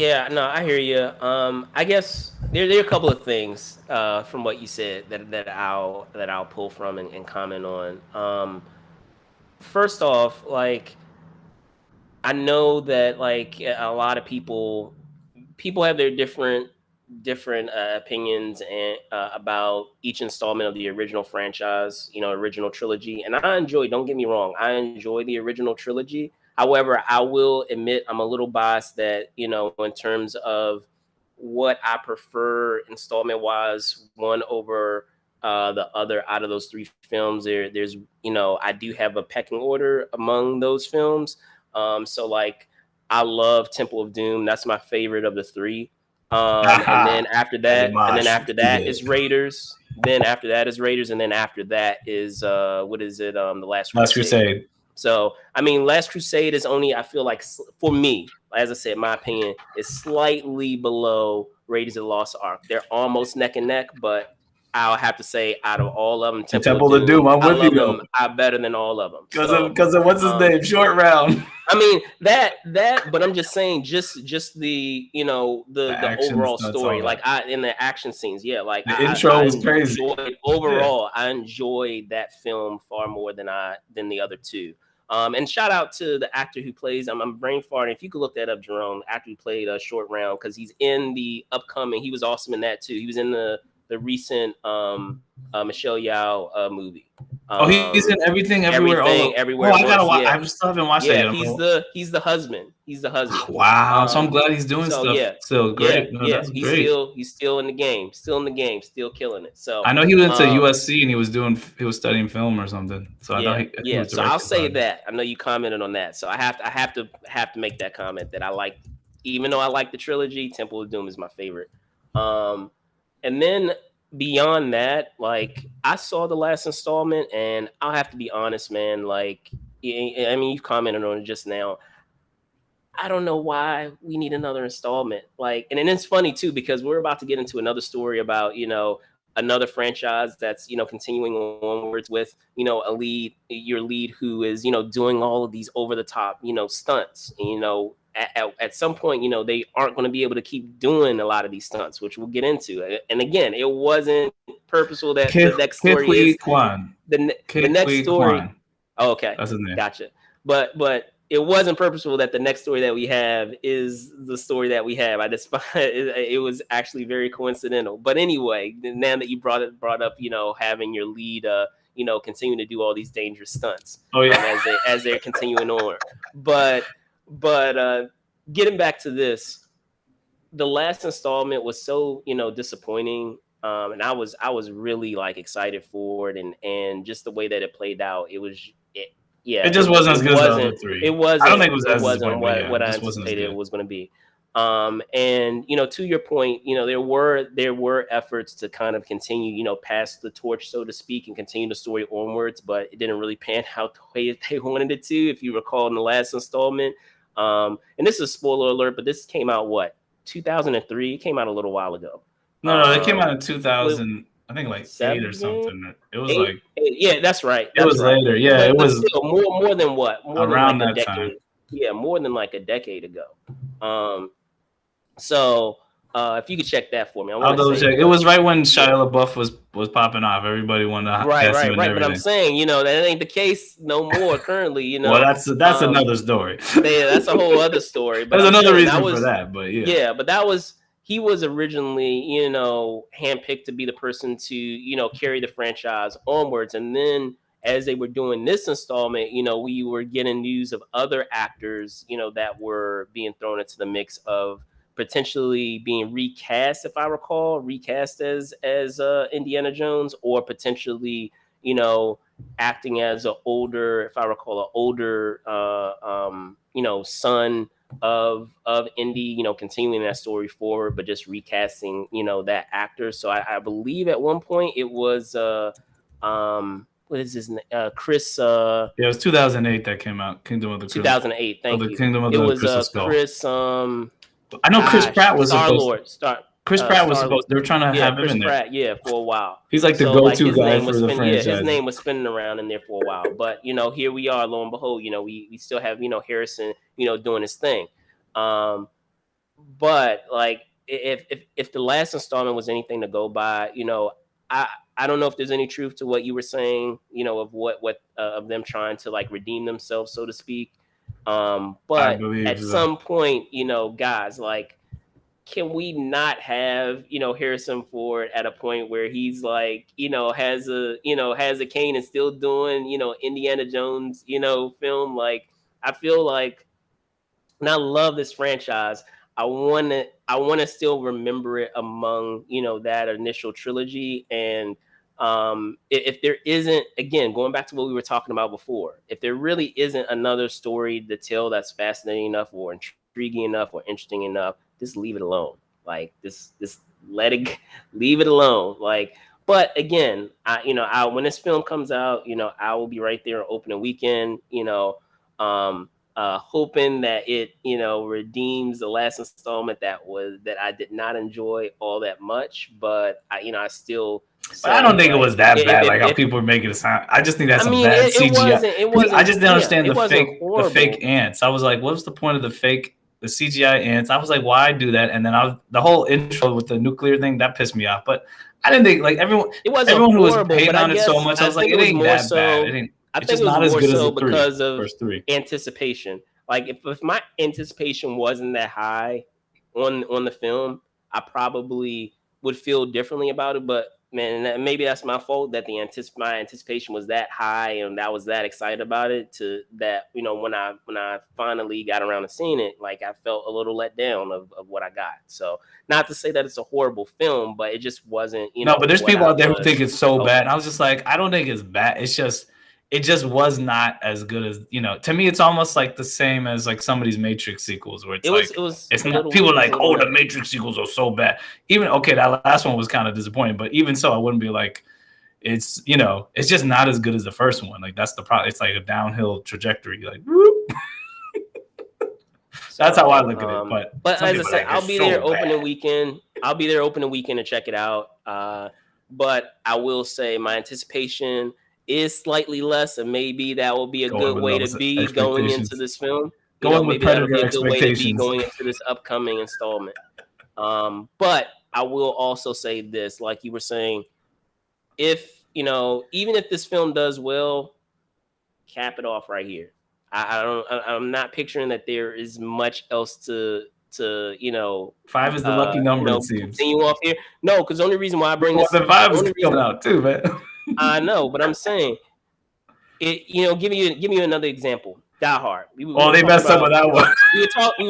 Yeah, no, I hear you. I guess there are a couple of things from what you said that I'll pull from and comment on. First off, I know that a lot of people have their different opinions and about each installment of the original franchise, original trilogy. And don't get me wrong, I enjoy the original trilogy. However, I will admit I'm a little biased that, in terms of what I prefer installment wise, one over the other out of those 3 films. There's, I do have a pecking order among those films. So I love Temple of Doom. That's my favorite of the 3. And then after that, is Además, Raiders. Then after that is Raiders, and then after that is what is it? The Last Last Crusade. Crusade. So I mean, Last Crusade is only, I feel like, for me, as I said, my opinion is slightly below Raiders of the Lost Ark. They're almost neck and neck, but I'll have to say, out of all of them, And Temple of Doom, I'm I with you love though. them better than all of them. Because of what's his name? Short Round. I mean that, but I'm just saying, just the the overall story, like in the action scenes, yeah, like the intro was crazy. Overall, I enjoyed that film far more than the other two. And shout out to the actor who plays. I'm brain farting. If you could look that up, Jerome, the actor who played Short Round, because he's in the upcoming. He was awesome in that too. He was in the recent Michelle Yeoh movie. He's in Everything, Everywhere, Everywhere. I gotta watch. Yeah. I still haven't watched that yet. He's the husband. He's the husband. Wow. So I'm glad he's doing stuff. Yeah, still great. Yeah, that's great. He's still in the game. Still killing it. So I know he went to USC and he was studying film or something. So I know he was so I'll say that. I know you commented on that. So I have to make that comment that I like, even though I like the trilogy, Temple of Doom is my favorite. And then beyond that, like, I saw the last installment, and I'll have to be honest, man. Like, I mean, you've commented on it just now. I don't know why we need another installment. Like, and it's funny too, because we're about to get into another story about, another franchise that's, continuing onwards with, your lead who is, doing all of these over the top, stunts. At some point, they aren't going to be able to keep doing a lot of these stunts, which we'll get into. And again, it wasn't purposeful that the next story is the next story. Oh, okay, that's his name. Gotcha. But it wasn't purposeful that the next story that we have is the story that we have. I just find it was actually very coincidental. But anyway, now that you brought up, having your lead, continuing to do all these dangerous stunts. Oh yeah, as they're continuing on. But getting back to this, the last installment was so disappointing, and I was really like excited for it, and just the way that it played out, it just wasn't as good as the other three. It wasn't. I don't think it wasn't what I anticipated it was going to be. And to your point, there were efforts to kind of continue, pass the torch, so to speak, and continue the story onwards, but it didn't really pan out the way they wanted it to. If you recall, in the last installment, and this is a spoiler alert, but this came out 2003. It came out a little while ago. No, it came out in 2000. I think like 8 or something. It was eight. Yeah, that's right. It was later. Yeah, it was still more than what? More around than like that a decade. time. Yeah, more than like a decade ago. So if you could check that for me, I'll double check. It was right when Shia LaBeouf was popping off. Everybody wanted to right. But I'm saying, that ain't the case no more currently. Well, that's another story. Yeah, that's a whole other story. But there's another reason for that. But yeah, but he was originally, handpicked to be the person to, carry the franchise onwards. And then as they were doing this installment, we were getting news of other actors, that were being thrown into the mix of potentially being recast, if I recall, as Indiana Jones, or potentially, acting as an older, son of Indy, continuing that story forward, but just recasting, that actor. So I believe at one point it was what is his name? Chris. Yeah, it was 2008 that came out. Kingdom of the 2008. Thank you. Kingdom of the Crystal Skull. Chris. I know Chris Pratt was supposed. Chris Pratt was supposed. They were trying to have him Chris in there. Pratt, for a while. He's like the go-to guy for the franchise. His name was spinning around in there for a while, but here we are. Lo and behold, we still have Harrison, doing his thing. But like, if the last installment was anything to go by, I don't know if there's any truth to what you were saying, of what of them trying to like redeem themselves, so to speak. But at some point, guys, like, can we not have, Harrison Ford at a point where he's like, has a cane and still doing, Indiana Jones, film? Like, I feel like, and I love this franchise. I want to still remember it among, that initial trilogy. And if there isn't, again, going back to what we were talking about before, if there really isn't another story to tell that's fascinating enough or intriguing enough or interesting enough, just leave it alone. Like this let it leave it alone. Like, but again, I when this film comes out, I will be right there on opening weekend, hoping that it, redeems the last installment that I did not enjoy all that much, but I still But I don't say think it like was that bad, like how if people are making it sound. I just think that's I some mean, bad it CGI. wasn't. It I wasn't. just didn't Yeah, understand it wasn't the horrible. fake ants. I was like, what's the point of the CGI ants? I was like, why do that? And then the whole intro with the nuclear thing that pissed me off. But I didn't think like It wasn't everyone who was horrible, but hating I on it so guess much. I I was like, think it it was ain't more that bad. so. I It's think just it was not as more good as so the because of first three. anticipation. Like if my anticipation wasn't that high on the film, I probably would feel differently about it. But man, maybe that's my fault that my anticipation was that high and I was that excited about it to that when I finally got around to seeing it, like I felt a little let down of what I got. So not to say that it's a horrible film, but it just wasn't No, but there's what people I out there who was think it's so bad. hoping. And I was just like, I don't think it's bad. It just was not as good as to me. It's almost like the same as like some of these Matrix sequels, where it's like It was it's a not. little People are it was a like, little oh, the better. Matrix sequels are so bad. Even okay, that last one was kind of disappointing, but even so, I wouldn't be like, it's it's just not as good as the first one. Like that's the problem. It's like a downhill trajectory. Like whoop. That's how I look at it. But some as I people are said, like, it's so bad. I'll be there opening weekend to check it out. But I will say my anticipation is slightly less, and maybe that will be a Going good with way low to be going into expectations. this film. Going with Maybe that'll be Predator a good way to be expectations. going into this upcoming installment. But I will also say this, like you were saying, if even if this film does well, cap it off right here. I'm not picturing that there is much else to 5 is the lucky number, it seems. continue off here. No, because the only reason why I bring Well, this, the 5 the is only coming reason out too, man. I know, but I'm saying it. Give me another example. Die Hard. We Oh, were they talking messed up about with that one. we were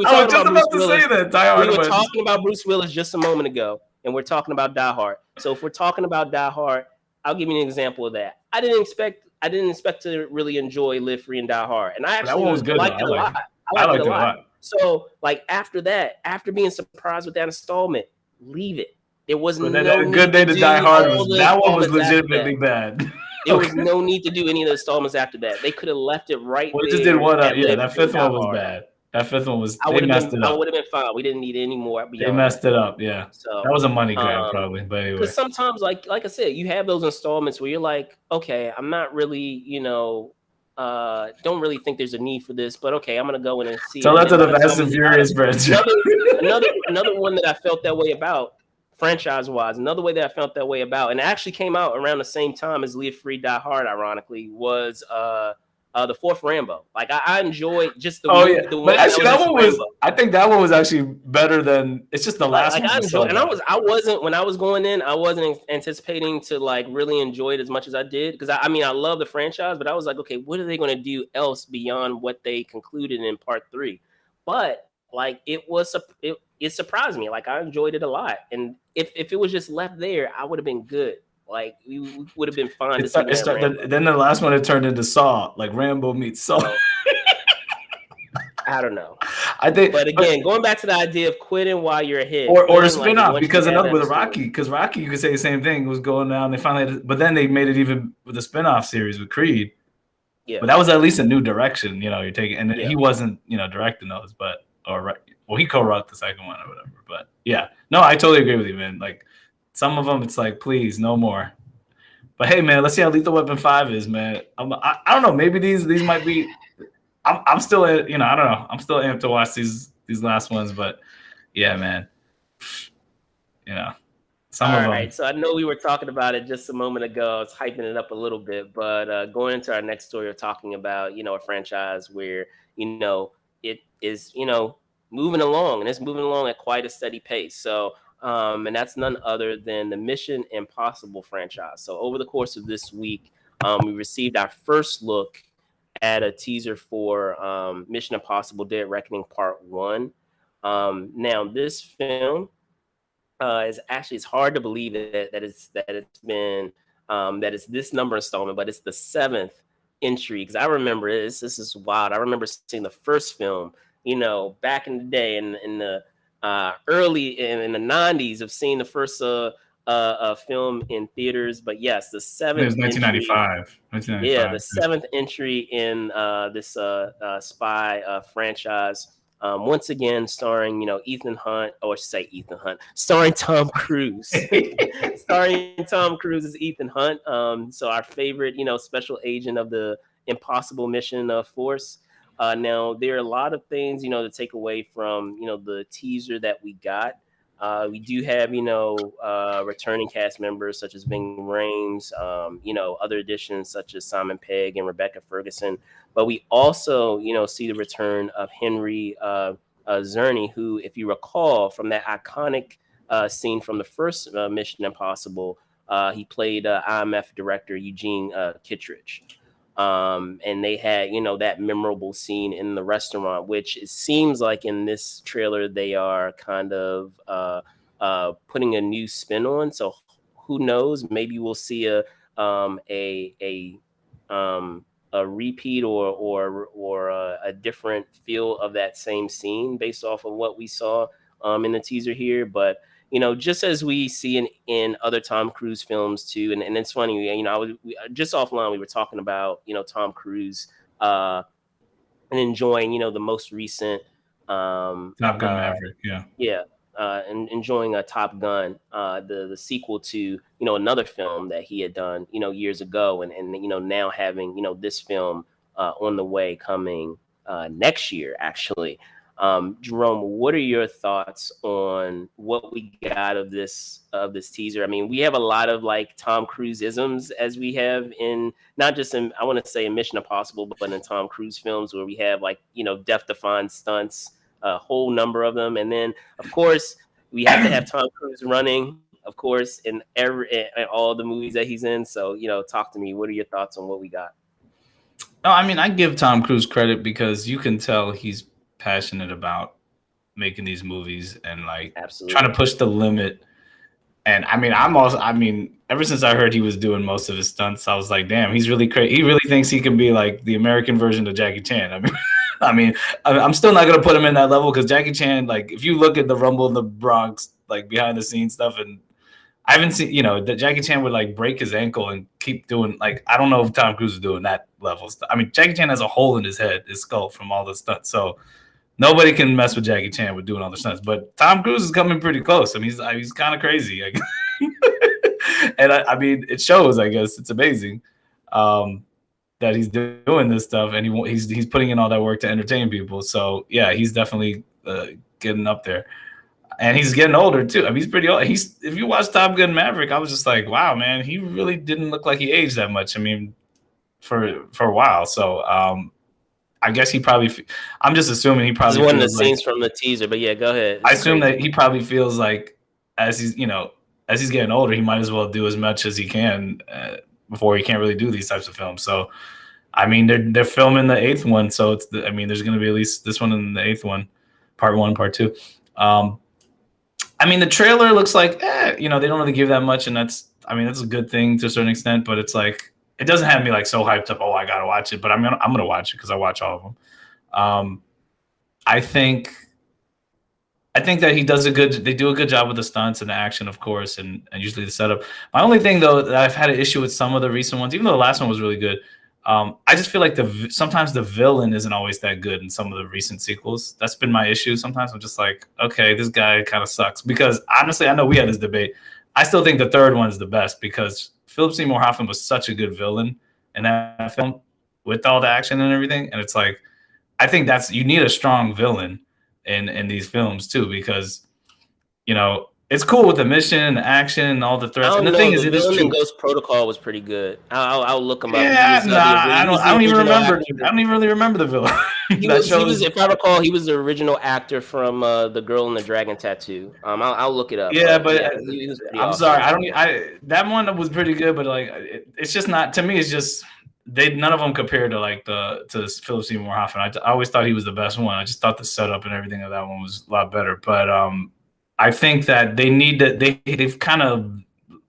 I was talking just about Bruce about to say Willis. that. Die We Hard were wins. talking about Bruce Willis just a moment ago, and we're talking about Die Hard. So if we're talking about Die Hard, I'll give you an example of that. I didn't expect to really enjoy Live Free and Die Hard, and I That one was actually good though. liked it a lot. I I liked it a liked it a lot. lot. So like after that, after being surprised with that installment, leave it. There was But then no A Good need Day to to Die do Hard all was the that one was installments after that. legitimately bad. There was no need to do any of the installments after that. They could have left it right Well, they just did there one. at Yeah, Live that Free and fifth Die one was Hard. bad. That fifth one was they messed it I up. would have been fine. We didn't need any more They beyond that. messed it up. Yeah, So that was a money grab probably. But anyway, because sometimes like I said, you have those installments where you're like, okay, I'm not really, don't really think there's a need for this, but okay, I'm gonna go in and see it. tell And that then to the by the Fast time and you get out of Furious friends. another one that I felt that way about, franchise wise, another way that I felt that way about, and it actually came out around the same time as Live Free Die Hard, ironically, was the fourth Rambo. Like I enjoyed just the Oh yeah, movie, the but one that actually was that just one was. Rambo. I think that one was actually better than. It's just the last one I was enjoy, so and bad. I wasn't when I was going in, I wasn't anticipating to like really enjoy it as much as I did because I mean I love the franchise, but I was like, okay, what are they going to do else beyond what they concluded in part 3? But like it surprised me. Like I enjoyed it a lot, and if it was just left there, I would have been good. Like we would have been fine to see that Rambo. Then the last one it turned into Saw, like Rambo meets Saw. So I don't know. I think, But again, going back to the idea of quitting while you're ahead, or a quitting like spinoff, once you because have another that with story. Rocky, because Rocky you could say the same thing was going down. They finally, but then they made it even with a spinoff series with Creed. Yeah. But that was at least a new direction, you're taking, and Yeah. he wasn't, directing those, but he co-wrote the second one or whatever. But yeah, no, I totally agree with you, man. Like some of them, it's like, please, no more. But hey, man, let's see how Lethal Weapon 5 is, man. I don't know. Maybe these might be. I'm still, I don't know. I'm still amped to watch these last ones, but yeah, man. Some of them. All right, so I know we were talking about it just a moment ago. I was hyping it up a little bit, but going into our next story, we're talking about a franchise where it is moving along, and it's moving along at quite a steady pace. So, and that's none other than the Mission Impossible franchise. So, over the course of this week, we received our first look at a teaser for Mission Impossible: Dead Reckoning Part 1. Now, this film it's hard to believe that it's been that it's this number installment, but it's the 7th entry. Because I remember this is wild. I remember seeing the first film, back in the day in the early in the 90s of seeing the first film in theaters. But yes, the It seventh was entry. 1995. Yeah, the 1995. seventh entry in this spy franchise. Once again, starring Ethan Hunt, or I should say Ethan Hunt, starring Tom Cruise, starring Tom Cruise as Ethan Hunt. So our favorite, special agent of the Impossible Mission Force. Now there are a lot of things, to take away from the teaser that we got. We do have, returning cast members such as Ving Rhames, other additions such as Simon Pegg and Rebecca Ferguson. But we also, see the return of Henry Czerny, who, if you recall from that iconic scene from the first Mission Impossible, he played IMF director Eugene Kittredge. And they had, that memorable scene in the restaurant, which it seems like in this trailer they are kind of putting a new spin on. So who knows? Maybe we'll see a repeat or a different feel of that same scene based off of what we saw in the teaser here. But just as we see in other Tom Cruise films too, and it's funny, just offline we were talking about Tom Cruise and enjoying the most recent Top Gun Maverick. Yeah. yeah, and enjoying a Top Gun, the sequel to another film that he had done years ago, and now having this film on the way coming next year actually. Jerome, what are your thoughts on what we got of this teaser? I mean, we have a lot of like Tom Cruise isms as we have in not just in, I want to say, in Mission Impossible, but in Tom Cruise films where we have like death-defying stunts, a whole number of them, and then of course we have to have Tom Cruise running, of course, in all the movies that he's in. So talk to me. What are your thoughts on what we got? No, I mean, I give Tom Cruise credit because you can tell he's passionate about making these movies and like Absolutely. trying to push the limit. And I mean, ever since I heard he was doing most of his stunts, I was like, damn, he's really crazy. He really thinks he can be like the American version of Jackie Chan. I'm still not gonna put him in that level because Jackie Chan, like, if you look at the Rumble in the Bronx, like behind the scenes stuff, and I haven't seen, that Jackie Chan would like break his ankle and keep doing, like, I don't know if Tom Cruise is doing that level stuff. I mean, Jackie Chan has a hole in his head, his skull, from all the stunts. So nobody can mess with Jackie Chan with doing all the stunts. But Tom Cruise is coming pretty close. I mean, he's kind of crazy. And I mean, it shows, I guess. It's amazing that he's doing this stuff, and he's putting in all that work to entertain people. So, yeah, he's definitely getting up there. And he's getting older too. I mean, he's pretty old. If you watch Top Gun Maverick, I was just like, wow, man, he really didn't look like he aged that much. I mean, for a while. So I guess I'm just assuming he probably. This is one of the scenes from the teaser, but yeah, go ahead. I assume that he probably feels like as he's getting older, he might as well do as much as he can before he can't really do these types of films. So, I mean, they're filming the 8th one, so there's going to be at least this one and the 8th one, part 1, part 2. I mean, the trailer looks like, they don't really give that much, and that's a good thing to a certain extent, but it's like, it doesn't have me like so hyped up, oh, I got to watch it, but I'm going to watch it because I watch all of them. I think that they do a good job with the stunts and the action, of course, and usually the setup. My only thing, though, that I've had an issue with some of the recent ones, even though the last one was really good, I just feel like sometimes the villain isn't always that good in some of the recent sequels. That's been my issue. Sometimes I'm just like, okay, this guy kind of sucks. Because honestly, I know we had this debate. I still think the third one is the best because Philip Seymour Hoffman was such a good villain in that film with all the action and everything. And it's like, I think you need a strong villain in these films too, because it's cool with the mission, the action, all the threats. And the thing is, it is true. Ghost Protocol was pretty good. I'll look him up. Yeah, I don't even remember. I don't even really remember the villain. He was, if I recall, he was the original actor from The Girl in the Dragon Tattoo. I'll look it up. Yeah, but he was I'm awesome. Sorry, that one was pretty good, but like, it's just not, to me. It's just none of them compared to like to Philip Seymour Hoffman. I always thought he was the best one. I just thought the setup and everything of that one was a lot better. But I think that they need to. They've kind of,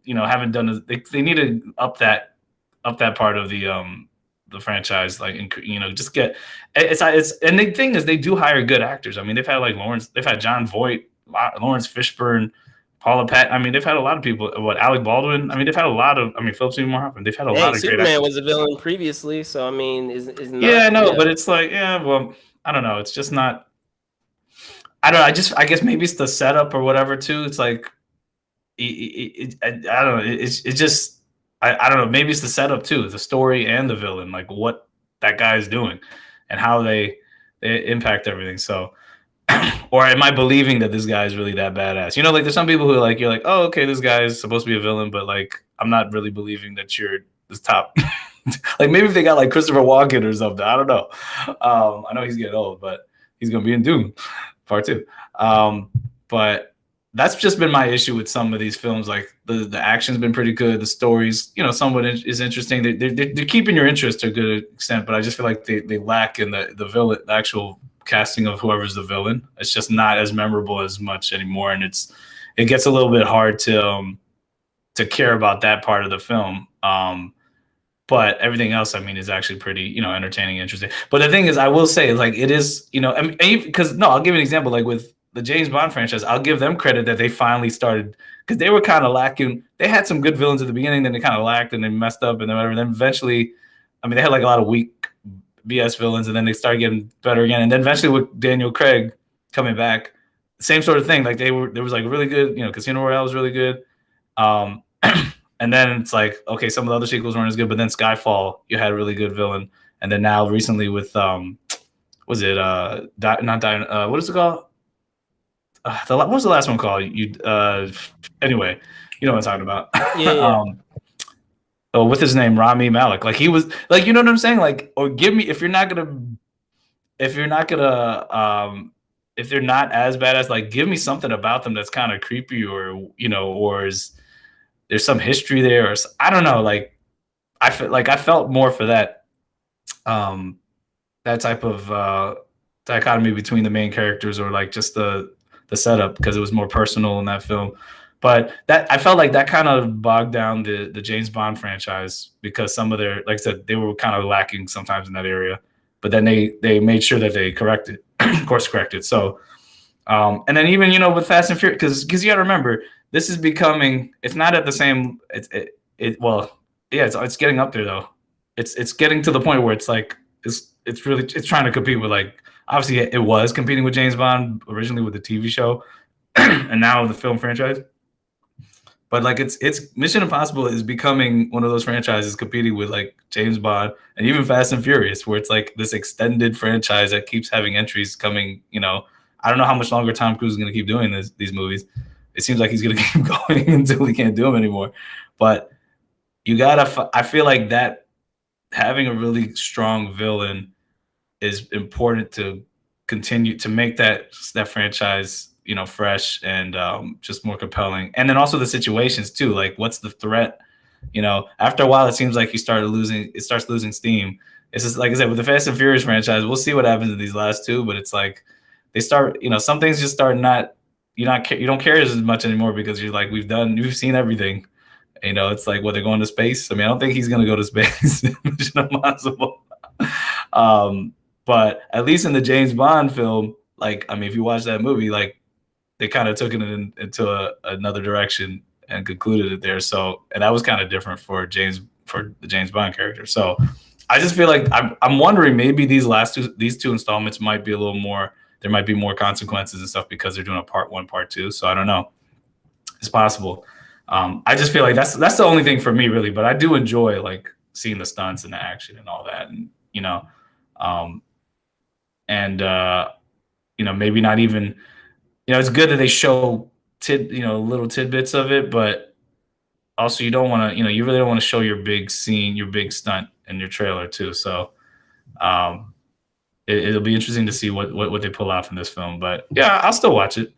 haven't done. They need to up that part of the franchise. Like, just get it's. And the thing is, they do hire good actors. I mean, they've had like Lawrence. They've had John Voight Lawrence Fishburne, Paula Patton. I mean, they've had a lot of people. What, Alec Baldwin? I mean, they've had a lot of. I mean, Philip Seymour Hoffman. They've had a Hey, lot of great actors. Superman was a villain previously, so I mean, is Yeah, not, I know, yeah. but it's like, yeah, well, I don't know. It's just not. I don't know. I guess maybe it's the setup or whatever too. It's like, I don't know. It's just, I don't know. Maybe it's the setup too, the story and the villain, like what that guy is doing, and how they impact everything. So, or am I believing that this guy is really that badass? You know, like there's some people who like you're like, oh, okay, this guy is supposed to be a villain, but like I'm not really believing that you're this top. Like maybe if they got like Christopher Walken or something, I don't know. I know he's getting old, but he's gonna be in Doom Part 2. But that's just been my issue with some of these films. Like the action's been pretty good, the stories, you know, somewhat is interesting. They're keeping your interest to a good extent, but I just feel like they lack in the villain, the actual casting of whoever's the villain. It's just not as memorable as much anymore, and it gets a little bit hard to care about that part of the film. But everything else, I mean, is actually pretty, you know, entertaining, interesting. But the thing is, I will say, like, it is, you know, I mean, because no, I'll give you an example. Like with the James Bond franchise, I'll give them credit that they finally started, because they were kind of lacking. They had some good villains at the beginning, then they kind of lacked and they messed up and then whatever. Then eventually, I mean, they had like a lot of weak BS villains, and then they started getting better again. And then eventually with Daniel Craig coming back, same sort of thing. Like there was like really good, you know, Casino Royale was really good. And then it's like, okay, some of the other sequels weren't as good, but then Skyfall, you had a really good villain. And then now recently with was it what is it called? What was the last one called? Anyway, you know what I'm talking about. Yeah. Oh, with his name, Rami Malek. Like he was like, you know what I'm saying? Like, or give me, if you're not gonna if they're not as badass, like give me something about them that's kind of creepy, or you know, or is there's some history there, or I don't know. Like I felt more for that that type of dichotomy between the main characters, or like just the setup, because it was more personal in that film. But that I felt like that kind of bogged down the James Bond franchise, because some of their, like I said, they were kind of lacking sometimes in that area. But then they made sure that they course corrected. So and then even, you know, with Fast and Furious, because you got to remember, this is becoming, it's not at the same well, yeah, it's getting up there though. It's getting to the point where it's like it's really, it's trying to compete with, like, obviously it was competing with James Bond originally with the TV show and now the film franchise. But like it's Mission Impossible is becoming one of those franchises competing with like James Bond and even Fast and Furious, where it's like this extended franchise that keeps having entries coming. You know, I don't know how much longer Tom Cruise is going to keep doing these movies. It seems like he's going to keep going until he can't do them anymore. But you gotta, I feel like that having a really strong villain is important to continue to make that franchise, you know, fresh and just more compelling. And then also the situations too, like what's the threat? You know, after a while, it seems like it starts losing steam. It's just like I said with the Fast and Furious franchise. We'll see what happens in these last two, but it's like they start, you know, some things just start not you don't care as much anymore, because you're like, we've seen everything. You know, it's like, what, they're going to space. I mean, I don't think he's going to go to space. Mission Impossible. But at least in the James Bond film, like, I mean, if you watch that movie, like they kind of took it into another direction and concluded it there. So, and that was kind of different for the James Bond character. So, I just feel like I'm wondering, maybe these two installments might be a little more. There might be more consequences and stuff because they're doing a part 1, part 2. So I don't know. It's possible. I just feel like that's the only thing for me, really. But I do enjoy like seeing the stunts and the action and all that, and you know, and you know, maybe not even, you know, it's good that they show little tidbits of it, but also you don't want to, you know, you really don't want to show your big scene, your big stunt in your trailer too. So it'll be interesting to see what they pull out from this film. But yeah, I'll still watch it.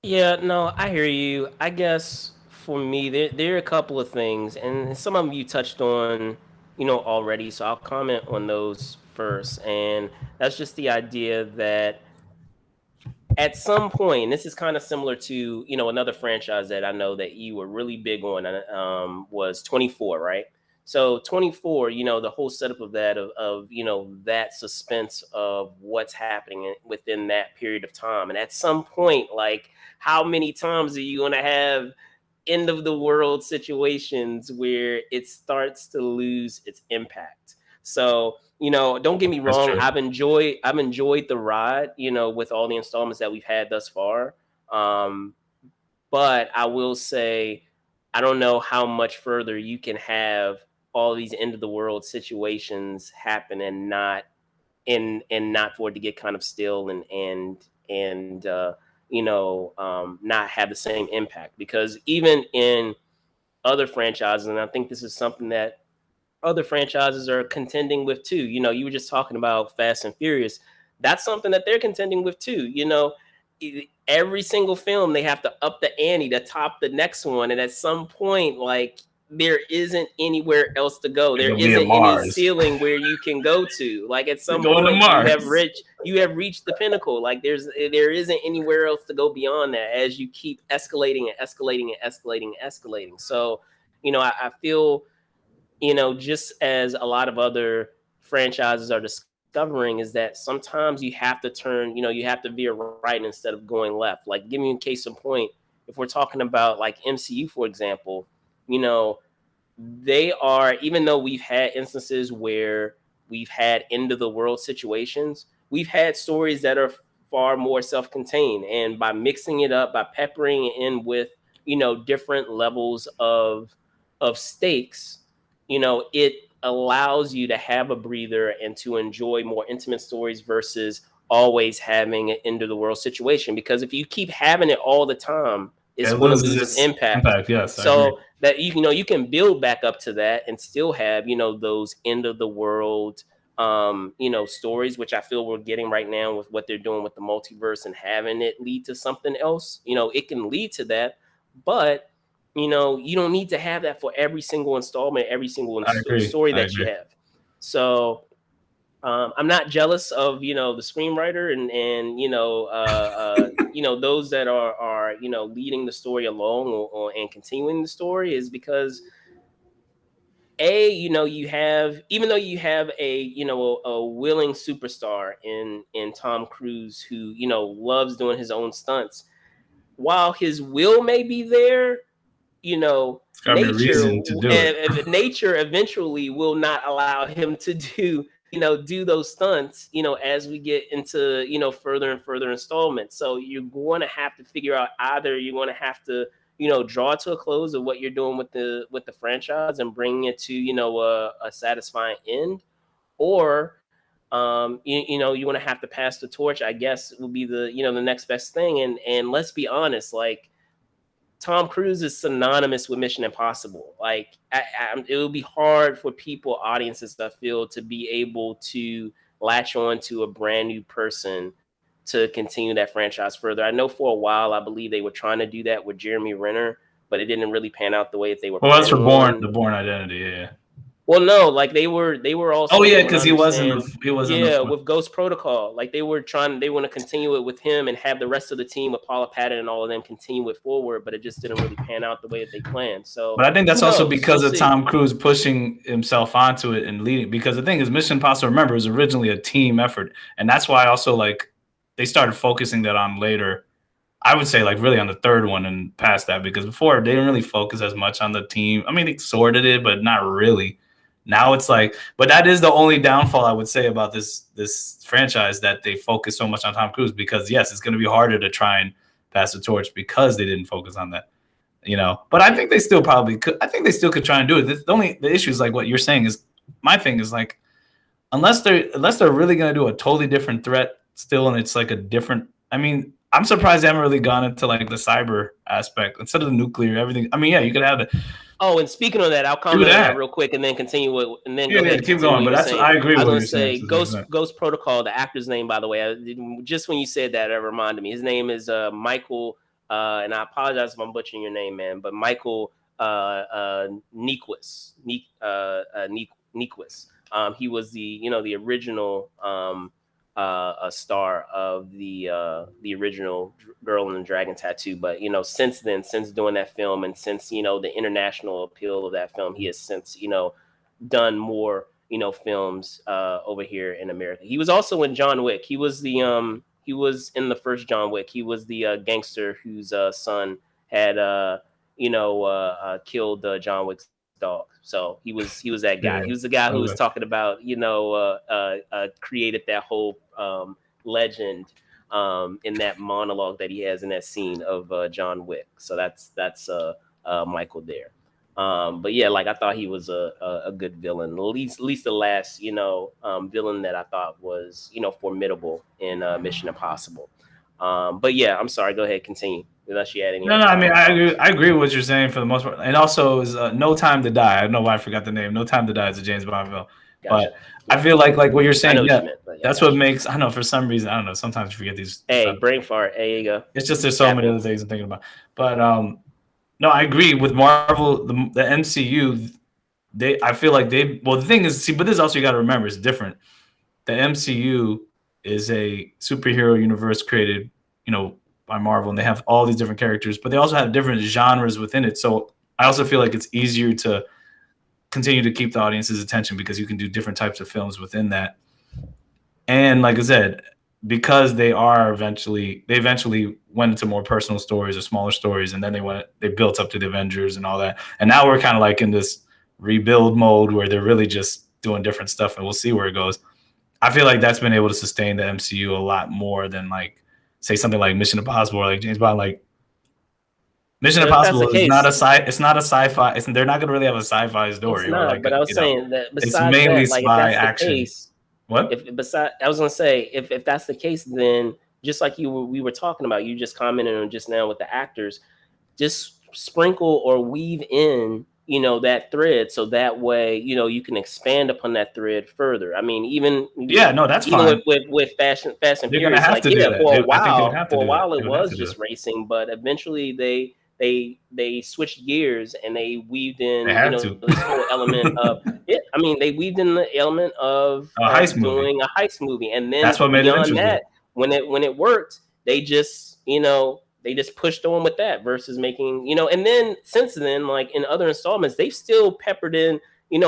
Yeah, no, I hear you. I guess for me, there are a couple of things, and some of them you touched on, you know, already. So I'll comment on those first, and that's just the idea that at some point, and this is kind of similar to, you know, another franchise that I know that you were really big on, was 24, right? So 24, the whole setup of that, of that suspense of what's happening within that period of time. And at some point, like, how many times are you going to have end of the world situations where it starts to lose its impact? So, don't get me That's wrong, true. I've enjoyed the ride, with all the installments that we've had thus far. But I will say, I don't know how much further you can have all these end of the world situations happen and not for it to get kind of still and not have the same impact. Because even in other franchises, and I think this is something that other franchises are contending with too. You were just talking about Fast and Furious. That's something that they're contending with too. Every single film they have to up the ante to top the next one, and at some point, like, there isn't anywhere else to go. They're There gonna be isn't in any Mars. ceiling where you can go to. Like, at They're some going to point, Mars. you have reached the pinnacle. Like, there isn't anywhere else to go beyond that as you keep escalating and escalating and escalating and escalating. So, I feel, just as a lot of other franchises are discovering, is that sometimes you have to turn, you have to veer right instead of going left. Like, give me a case in point. If we're talking about like MCU, for example, you know, they are, even though we've had instances where we've had end of the world situations, we've had stories that are far more self-contained. And by mixing it up, by peppering it in with, different levels of stakes, it allows you to have a breather and to enjoy more intimate stories versus always having an end of the world situation. Because if you keep having it all the time, It it's going to loses lose its its impact. impact. Yes, I agree. So that you can build back up to that and still have, those end of the world stories, which I feel we're getting right now with what they're doing with the multiverse and having it lead to something else. It can lead to that, but you don't need to have that for every single installment, every single I agree. story I that you agree. have. So I'm not jealous of the screenwriter and those that are leading the story along and continuing the story, is because you have, even though you have a willing superstar in Tom Cruise, who loves doing his own stunts, while his will may be there, you know It's got to be a nature reason to do it. nature eventually will not allow him to do those stunts as we get into further and further installments. So you're going to have to figure out, either you're going to have to draw to a close of what you're doing with the franchise and bringing it to a satisfying end, or you want to have to pass the torch, I guess, will be the next best thing. And let's be honest, like, Tom Cruise is synonymous with Mission Impossible. Like, it would be hard for people, audiences, I feel, to be able to latch on to a brand new person to continue that franchise further. I know for a while, I believe they were trying to do that with Jeremy Renner, but it didn't really pan out the way that they were Well, that's for planning Born, on. the Born Identity. Yeah. Well, no, like they were Oh also, yeah, from what I because he wasn't understand, the he wasn't yeah, the with Ghost Protocol, like they want to continue it with him and have the rest of the team with Paula Patton and all of them continue it forward, but it just didn't really pan out the way that they planned. So But I think that's who also knows? We'll because of see. Tom Cruise pushing himself onto it and leading. Because the thing is, Mission Impossible, remember, was originally a team effort, and that's why also like they started focusing that on later. I would say like really on the third one and past that, because before they didn't really focus as much on the team. I mean, they sort of did, but not really. Now it's like, but that is the only downfall I would say about this franchise, that they focus so much on Tom Cruise, because yes, it's going to be harder to try and pass the torch because they didn't focus on that. But I think they still probably could. I think they still could try and do it. The issue is like what you're saying is, my thing is like, unless they're really gonna do a totally different threat still, and it's like a different. I mean, I'm surprised they haven't really gone into like the cyber aspect instead of the nuclear everything. I mean, yeah, you could have to Oh, and speaking of that, I'll do comment on that that. real quick and then continue and then Yeah, go yeah, ahead and keep continue what going. you But were that's saying. I agree I with was what going you're to saying say to some extent. Ghost Protocol, the actor's name, by the way. Just when you said that, it reminded me. His name is Michael, and I apologize if I'm butchering your name, man, but Michael Nequist. Nequist. He was the original a star of the original Girl in the Dragon Tattoo. But since then, since doing that film, and since the international appeal of that film, he has since done more, films over here in America. He was also in John Wick. He was in the first John Wick. He was the gangster whose son had killed John Wick's dog. So he was that guy. He was Yeah. the guy who was Okay. talking about created that whole legend in that monologue that he has in that scene of John Wick. So that's Michael there. But yeah, like I thought he was a good villain. At least the last villain that I thought was formidable in Mission Impossible. But yeah, I'm sorry. Go ahead, continue. Unless you had any No, other no. I mean, final thoughts. I agree with what you're saying for the most part, and also is No Time to Die. I don't know why I forgot the name. No Time to Die is a James Bond film, but Gotcha. I Yeah, feel like what you're I know saying. what Yeah, you meant, but yeah, I that's got what you. makes. I don't know, for some reason. I don't know. Sometimes you forget these. Hey, brain fart. There you go. It's just there's so many other Happens. things I'm thinking about. But no, I agree with Marvel. The MCU. I feel like well, the thing is, see, but this also you got to remember, it's different. The MCU is a superhero universe created, by Marvel, and they have all these different characters, but they also have different genres within it. So I also feel like it's easier to continue to keep the audience's attention because you can do different types of films within that. And like I said, because they eventually went into more personal stories or smaller stories, and then they built up to the Avengers and all that. And now we're kind of like in this rebuild mode where they're really just doing different stuff, and we'll see where it goes. I feel like that's been able to sustain the MCU a lot more than like say something like Mission Impossible or like James Bond. Like Mission But if that's the Impossible is not case, it's not a sci-fi. They're not gonna really have a sci-fi it's story or not. like But I was you know, saying that it's besides mainly that, like if spy that's the action. case, What? I was gonna say if that's the case, then just like we were talking about, you just commented on just now with the actors, just sprinkle or weave in that thread so that way you can expand upon that thread further. I mean, Yeah, no, that's even fine. with Fast and They're gonna Furious, have like to do yeah, that. I think they would have to for a do that. while They it would have was to do it. just racing, but eventually they switched gears and they weaved They in had to. this whole element of it. I mean, they weaved in the element A heist of movie. doing a heist movie, and That's then what made it beyond interesting. that, when it worked, they just pushed on with that versus making and then since then, like in other installments, they've still peppered in.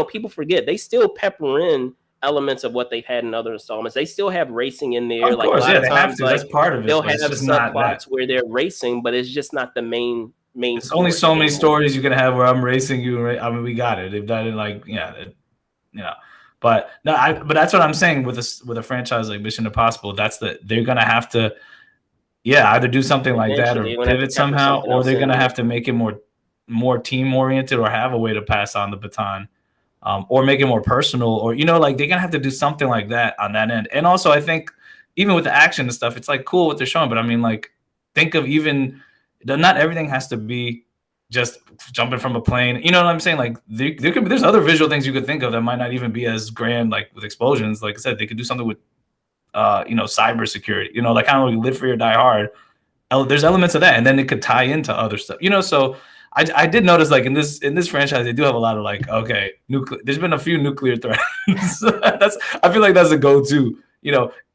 People forget they still pepper in elements of what they've had in other installments. They still have racing in there. Of Like a course, lot yeah, of they have times, to. That's like part of it, they'll but have it's just not that. subplots where they're racing, but it's just not the main There's only story so many anymore. stories you can have where I'm racing you. I mean, we got it. They've done it like you know. But no, but that's what I'm saying with a franchise like Mission Impossible. They're gonna have to either do something like that Eventually, or they're gonna have to pivot pepper somehow, something or else they're in gonna there. have to make it more team oriented or have a way to pass on the baton. Or make it more personal, or like they're gonna have to do something like that on that end. And also, I think even with the action and stuff, it's like cool what they're showing, but I mean, like, think of even not everything has to be just jumping from a plane. You know what I'm saying? Like, there's other visual things you could think of that might not even be as grand, like with explosions. Like I said, they could do something with cybersecurity. Like kind of like Live Free or Die Hard. There's elements of that, and then it could tie into other stuff. So I did notice, like in this franchise, they do have a lot of like, okay, nuclear. There's been a few nuclear threats. I feel like that's a go-to.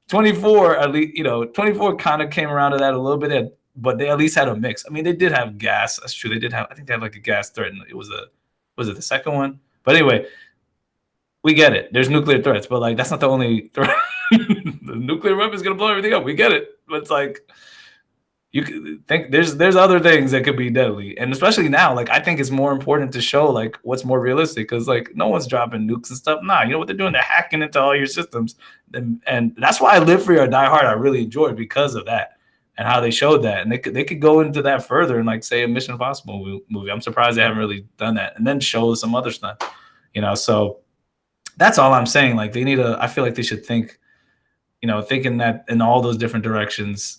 24 at least. 24 kind of came around to that a little bit, but they at least had a mix. I mean, they did have gas. That's true. They did have. I think they had like a gas threat. And was it the second one? But anyway, we get it. There's nuclear threats, but like that's not the only threat. The nuclear weapon's gonna blow everything up. We get it, but it's like you could think there's other things that could be deadly, and especially now, like I think it's more important to show like what's more realistic, because like no one's dropping nukes and stuff. Nah, you know what they're doing? They're hacking into all your systems, and that's why Live Free or Die Hard I really enjoyed, because of that and how they showed that, and they could go into that further and like say a Mission Impossible movie. I'm surprised they haven't really done that, and then show some other stuff, So that's all I'm saying. Like I feel like they should think, thinking that in all those different directions,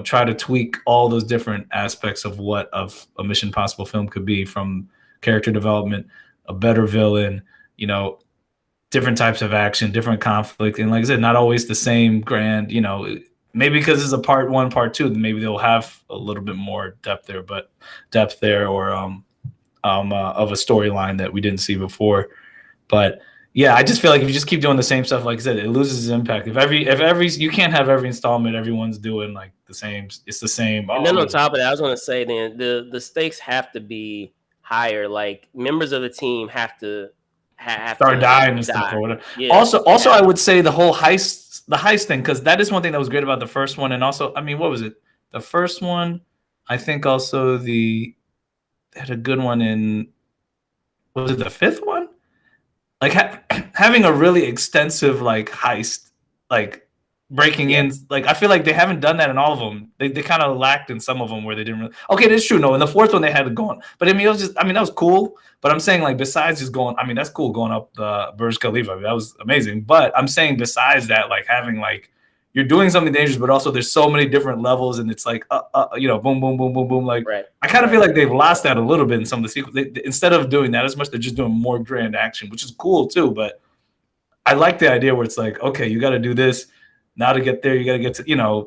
try to tweak all those different aspects of what of a Mission Impossible film could be, from character development, a better villain, different types of action, different conflict. And like I said, not always the same grand, maybe because it's a part one, part two, maybe they'll have a little bit more depth there, or of a storyline that we didn't see before. But yeah, I just feel like if you just keep doing the same stuff, like I said, it loses its impact. If every you can't have every installment, everyone's doing like the same. It's the same. And then on top of that, I was going to say, then the stakes have to be higher. Like members of the team have to have start to dying and stuff die. or whatever. Yeah, Also, I would say the whole heist thing, because that is one thing that was great about the first one, and also, I mean, what was it? The first one, I think also they had a good one in, was it the fifth one? Like having a really extensive like heist, like breaking yeah, in. Like I feel like they haven't done that in all of them. They kind of lacked in some of them where they didn't really. Okay, that's true. No, in the fourth one they had it going, but I mean it was just. I mean that was cool. But I'm saying like besides just going, I mean that's cool going up the Burj Khalifa. I mean, that was amazing. But I'm saying besides that, like having like you're doing something dangerous, but also there's so many different levels, and it's like boom, boom, boom, boom, boom. Like right, I kind of feel right. like they've lost that a little bit in some of the sequels. Instead of doing that as much, they're just doing more grand action, which is cool too. But I like the idea where it's like, okay, you got to do this now to get there. You got to get to,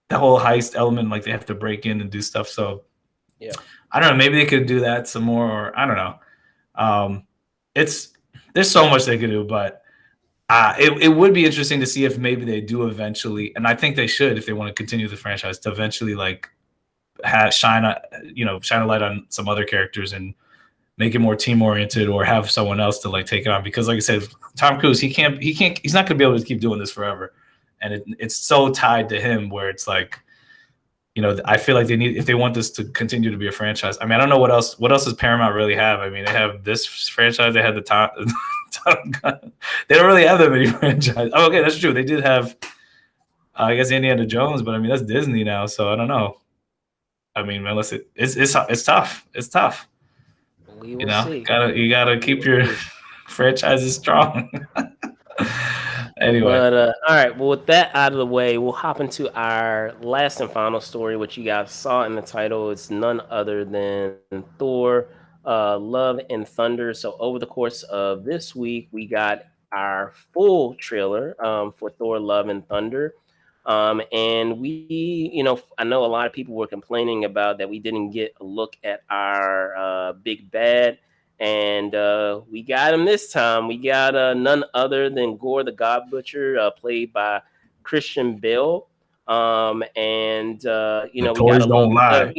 the whole heist element. Like they have to break in and do stuff. So Yeah, I don't know. Maybe they could do that some more, or I don't know. Um, it's there's so much they could do, but it would be interesting to see if maybe they do eventually, and I think they should if they want to continue the franchise to eventually like shine a light on some other characters and make it more team oriented, or have someone else to like take it on. Because like I said, Tom Cruise, he's not going to be able to keep doing this forever, and it's so tied to him where it's like, I feel like they need, if they want this to continue to be a franchise. I mean, I don't know what else does Paramount really have. I mean, they have this franchise, they had the Tom Gun. They don't really have that many franchises. Oh, okay, that's true. They did have, I guess, Indiana Jones, but I mean that's Disney now, so I don't know. I mean, unless it's tough. It's tough. we will see. You gotta We keep will your see. franchises strong. Anyway, But all right, well, with that out of the way, we'll hop into our last and final story, which you guys saw in the title. It's none other than Thor, Love and Thunder. So over the course of this week, we got our full trailer for Thor, Love and Thunder. And we, I know a lot of people were complaining about that we didn't get a look at our big bad, and we got him this time. We got none other than Gore the God Butcher, played by Christian Bale. And the we got toys a don't look, lie.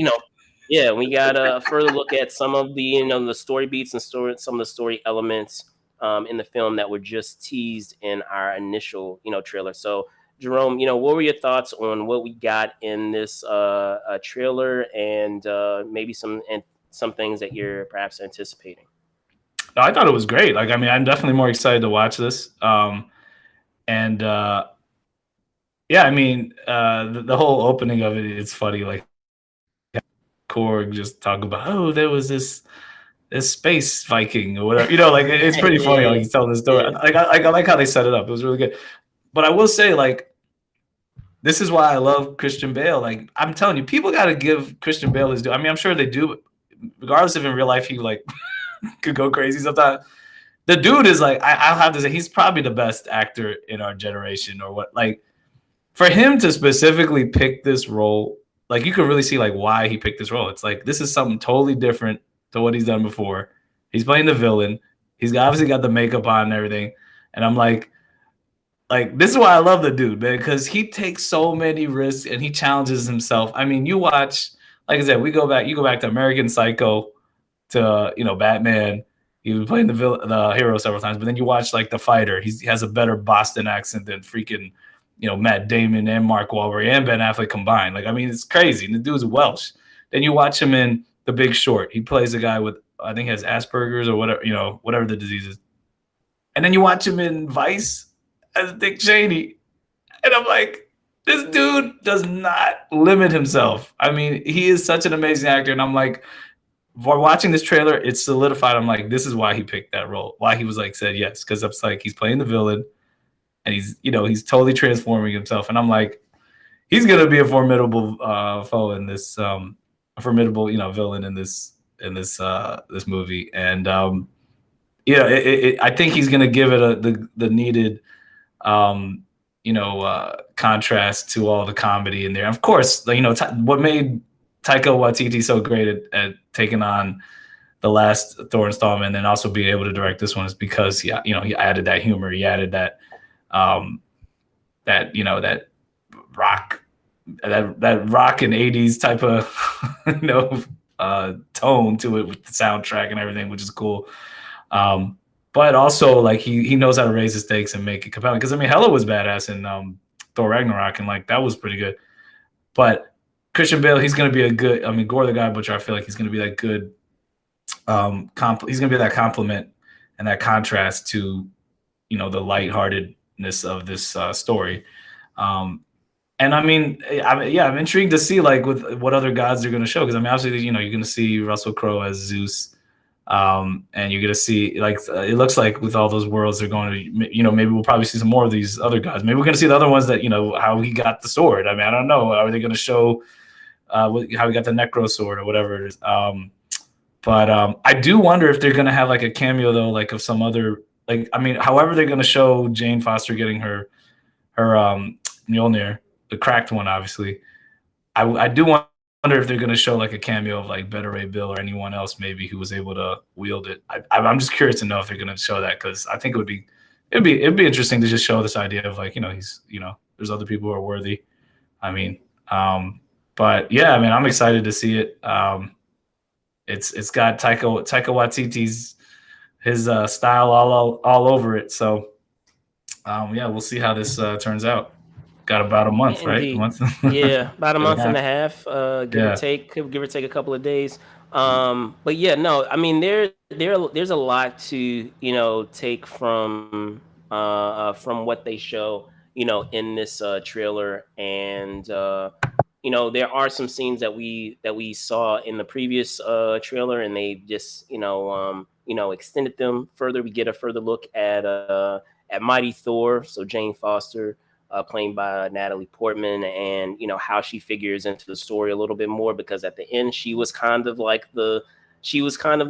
yeah, we got a further look at some of the the story beats and some of the story elements in the film that were just teased in our initial trailer. So Jerome, what were your thoughts on what we got in this trailer, and maybe some things that you're perhaps anticipating? No, I thought it was great. Like, I mean, I'm definitely more excited to watch this. And yeah, I mean, the whole opening of it, it's funny. Like, Korg just talk about, oh, there was this space Viking or whatever. Like it's pretty funny. Like Yeah, he's telling the story. yeah, I like how they set it up. It was really good. But I will say, like, this is why I love Christian Bale. Like, I'm telling you, people got to give Christian Bale his due. I mean, I'm sure they do, regardless if in real life he like could go crazy sometimes. The dude is like, I'll have to say, he's probably the best actor in our generation, or what. Like, for him to specifically pick this role, like you can really see like why he picked this role. It's like this is something totally different to what he's done before. He's playing the villain. He's obviously got the makeup on and everything. And I'm like this is why I love the dude, man, because he takes so many risks and he challenges himself. I mean, you watch, like I said, you go back to American Psycho, to Batman. He was playing the hero several times, but then you watch like The Fighter. He has a better Boston accent than freaking Matt Damon and Mark Wahlberg and Ben Affleck combined. Like, I mean, it's crazy. And the dude's Welsh. Then you watch him in The Big Short. He plays a guy with, I think, has Asperger's or whatever, whatever the disease is. And then you watch him in Vice as Dick Cheney, and I'm like, this dude does not limit himself. I mean, he is such an amazing actor, and I'm like, for watching this trailer, it's solidified. I'm like, this is why he picked that role. Why he was like said yes, because it's like he's playing the villain, and he's totally transforming himself. And I'm like, he's gonna be a formidable foe in this, a formidable villain in this movie. And I think he's gonna give it the needed contrast to all the comedy in there. Of course, what made Taika Waititi so great at taking on the last Thor installment and then also being able to direct this one is because he added that humor, he added that that rock rock and 80s type of tone to it with the soundtrack and everything, which is cool. but also like he knows how to raise the stakes and make it compelling. Because I mean, Hela was badass in Thor Ragnarok, and like that was pretty good. But Christian Bale, he's gonna be a good. I mean, Gore the God Butcher, I feel like he's gonna be that good. He's gonna be that complement and that contrast to the lightheartedness of this story. And I mean, I'm intrigued to see like with what other gods they're going to show, because I mean, obviously, you're going to see Russell Crowe as Zeus, and you're going to see like it looks like with all those worlds they're going to, maybe we'll probably see some more of these other gods. Maybe we're going to see the other ones that how he got the sword. I mean, I don't know. Are they going to show how he got the Necro sword or whatever it is? But I do wonder if they're going to have like a cameo though, like of some other like I mean, however they're going to show Jane Foster getting her Mjolnir, the cracked one, obviously. I do wonder if they're going to show like a cameo of like Beta Ray Bill or anyone else maybe who was able to wield it. I'm just curious to know if they're going to show that, because I think it'd be interesting to just show this idea of like he's there's other people who are worthy. I mean, but yeah, I mean, I'm excited to see it. It's got Taika Waititi's his style all over it. So yeah, we'll see how this turns out. Got about a month, right? A Indeed. month. Yeah, about a month and a half, give or Yeah. take a couple of days. But yeah, no, I mean there's a lot to take from what they show in this trailer, and there are some scenes that we saw in the previous trailer, and they just extended them further. We get a further look at Mighty Thor, so Jane Foster, played by Natalie Portman, and how she figures into the story a little bit more, because at the end she was kind of the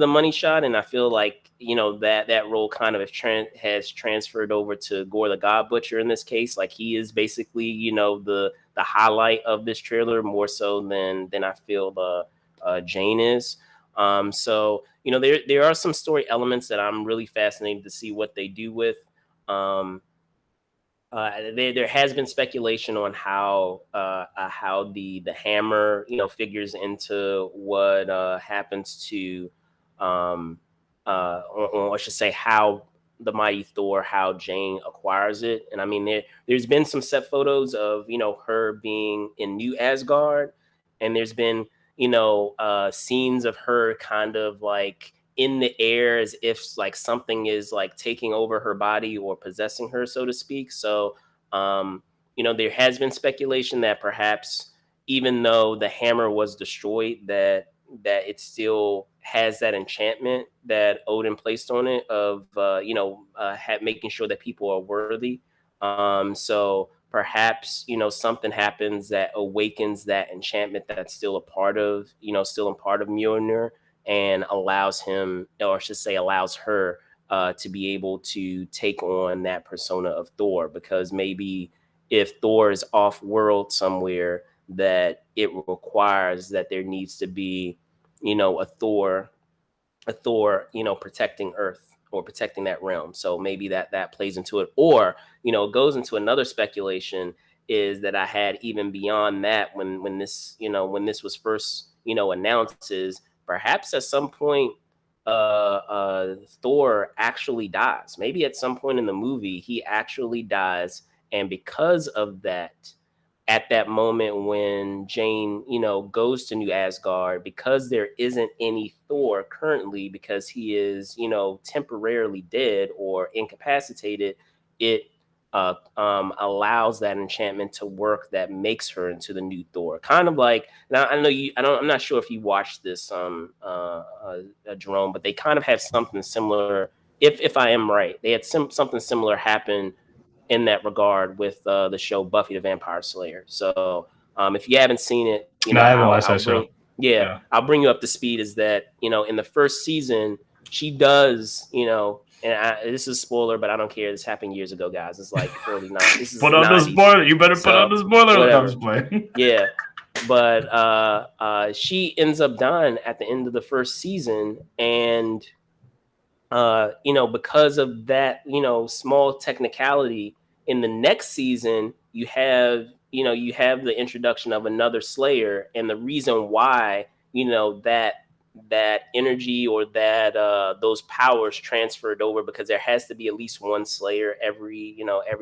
money shot, and I feel like that role kind of has transferred over to Gore the God Butcher in this case. Like he is basically the highlight of this trailer, more so than I feel Jane is. So there are some story elements that I'm really fascinated to see what they do with. Um, there has been speculation on how the hammer figures into what happens to or I should say how the mighty Thor, how Jane acquires it. And I mean there's been some set photos of her being in New Asgard, and there's been scenes of her kind of like in the air as if like something is like taking over her body or possessing her, so to speak. So there has been speculation that perhaps even though the hammer was destroyed, that it still has that enchantment that Odin placed on it of making sure that people are worthy. So perhaps something happens that awakens that enchantment that's still a part of Mjolnir, and allows him, or I should say allows her, to be able to take on that persona of Thor. Because maybe if Thor is off world somewhere, that it requires that there needs to be a Thor protecting Earth or protecting that realm. So maybe that plays into it, or it goes into another speculation is that I had even beyond that when this was first announced, is perhaps at some point Thor actually dies. Maybe at some point in the movie he actually dies, and because of that, at that moment when Jane, goes to New Asgard, because there isn't any Thor currently, because he is, temporarily dead or incapacitated, it allows that enchantment to work that makes her into the new Thor. Kind of like, now I know you, I'm not sure if you watched this, Jerome, but they kind of have something similar. If I am right, they had something similar happen in that regard with the show Buffy the Vampire Slayer. So if you haven't seen it, No, I haven't watched I'll that show. bring yeah, Yeah. I'll bring you up to speed. Is that in the first season she does and this is a spoiler, but I don't care. This happened years ago, guys. It's like early '90s. This is Put the on the '90s, spoiler. You better put on so the spoiler. No, I'm whatever. just playing. Yeah, but she ends up dying at the end of the first season, and because of that, small technicality, in the next season, you have the introduction of another Slayer, and the reason why, that energy or that those powers transferred over, because there has to be at least one Slayer every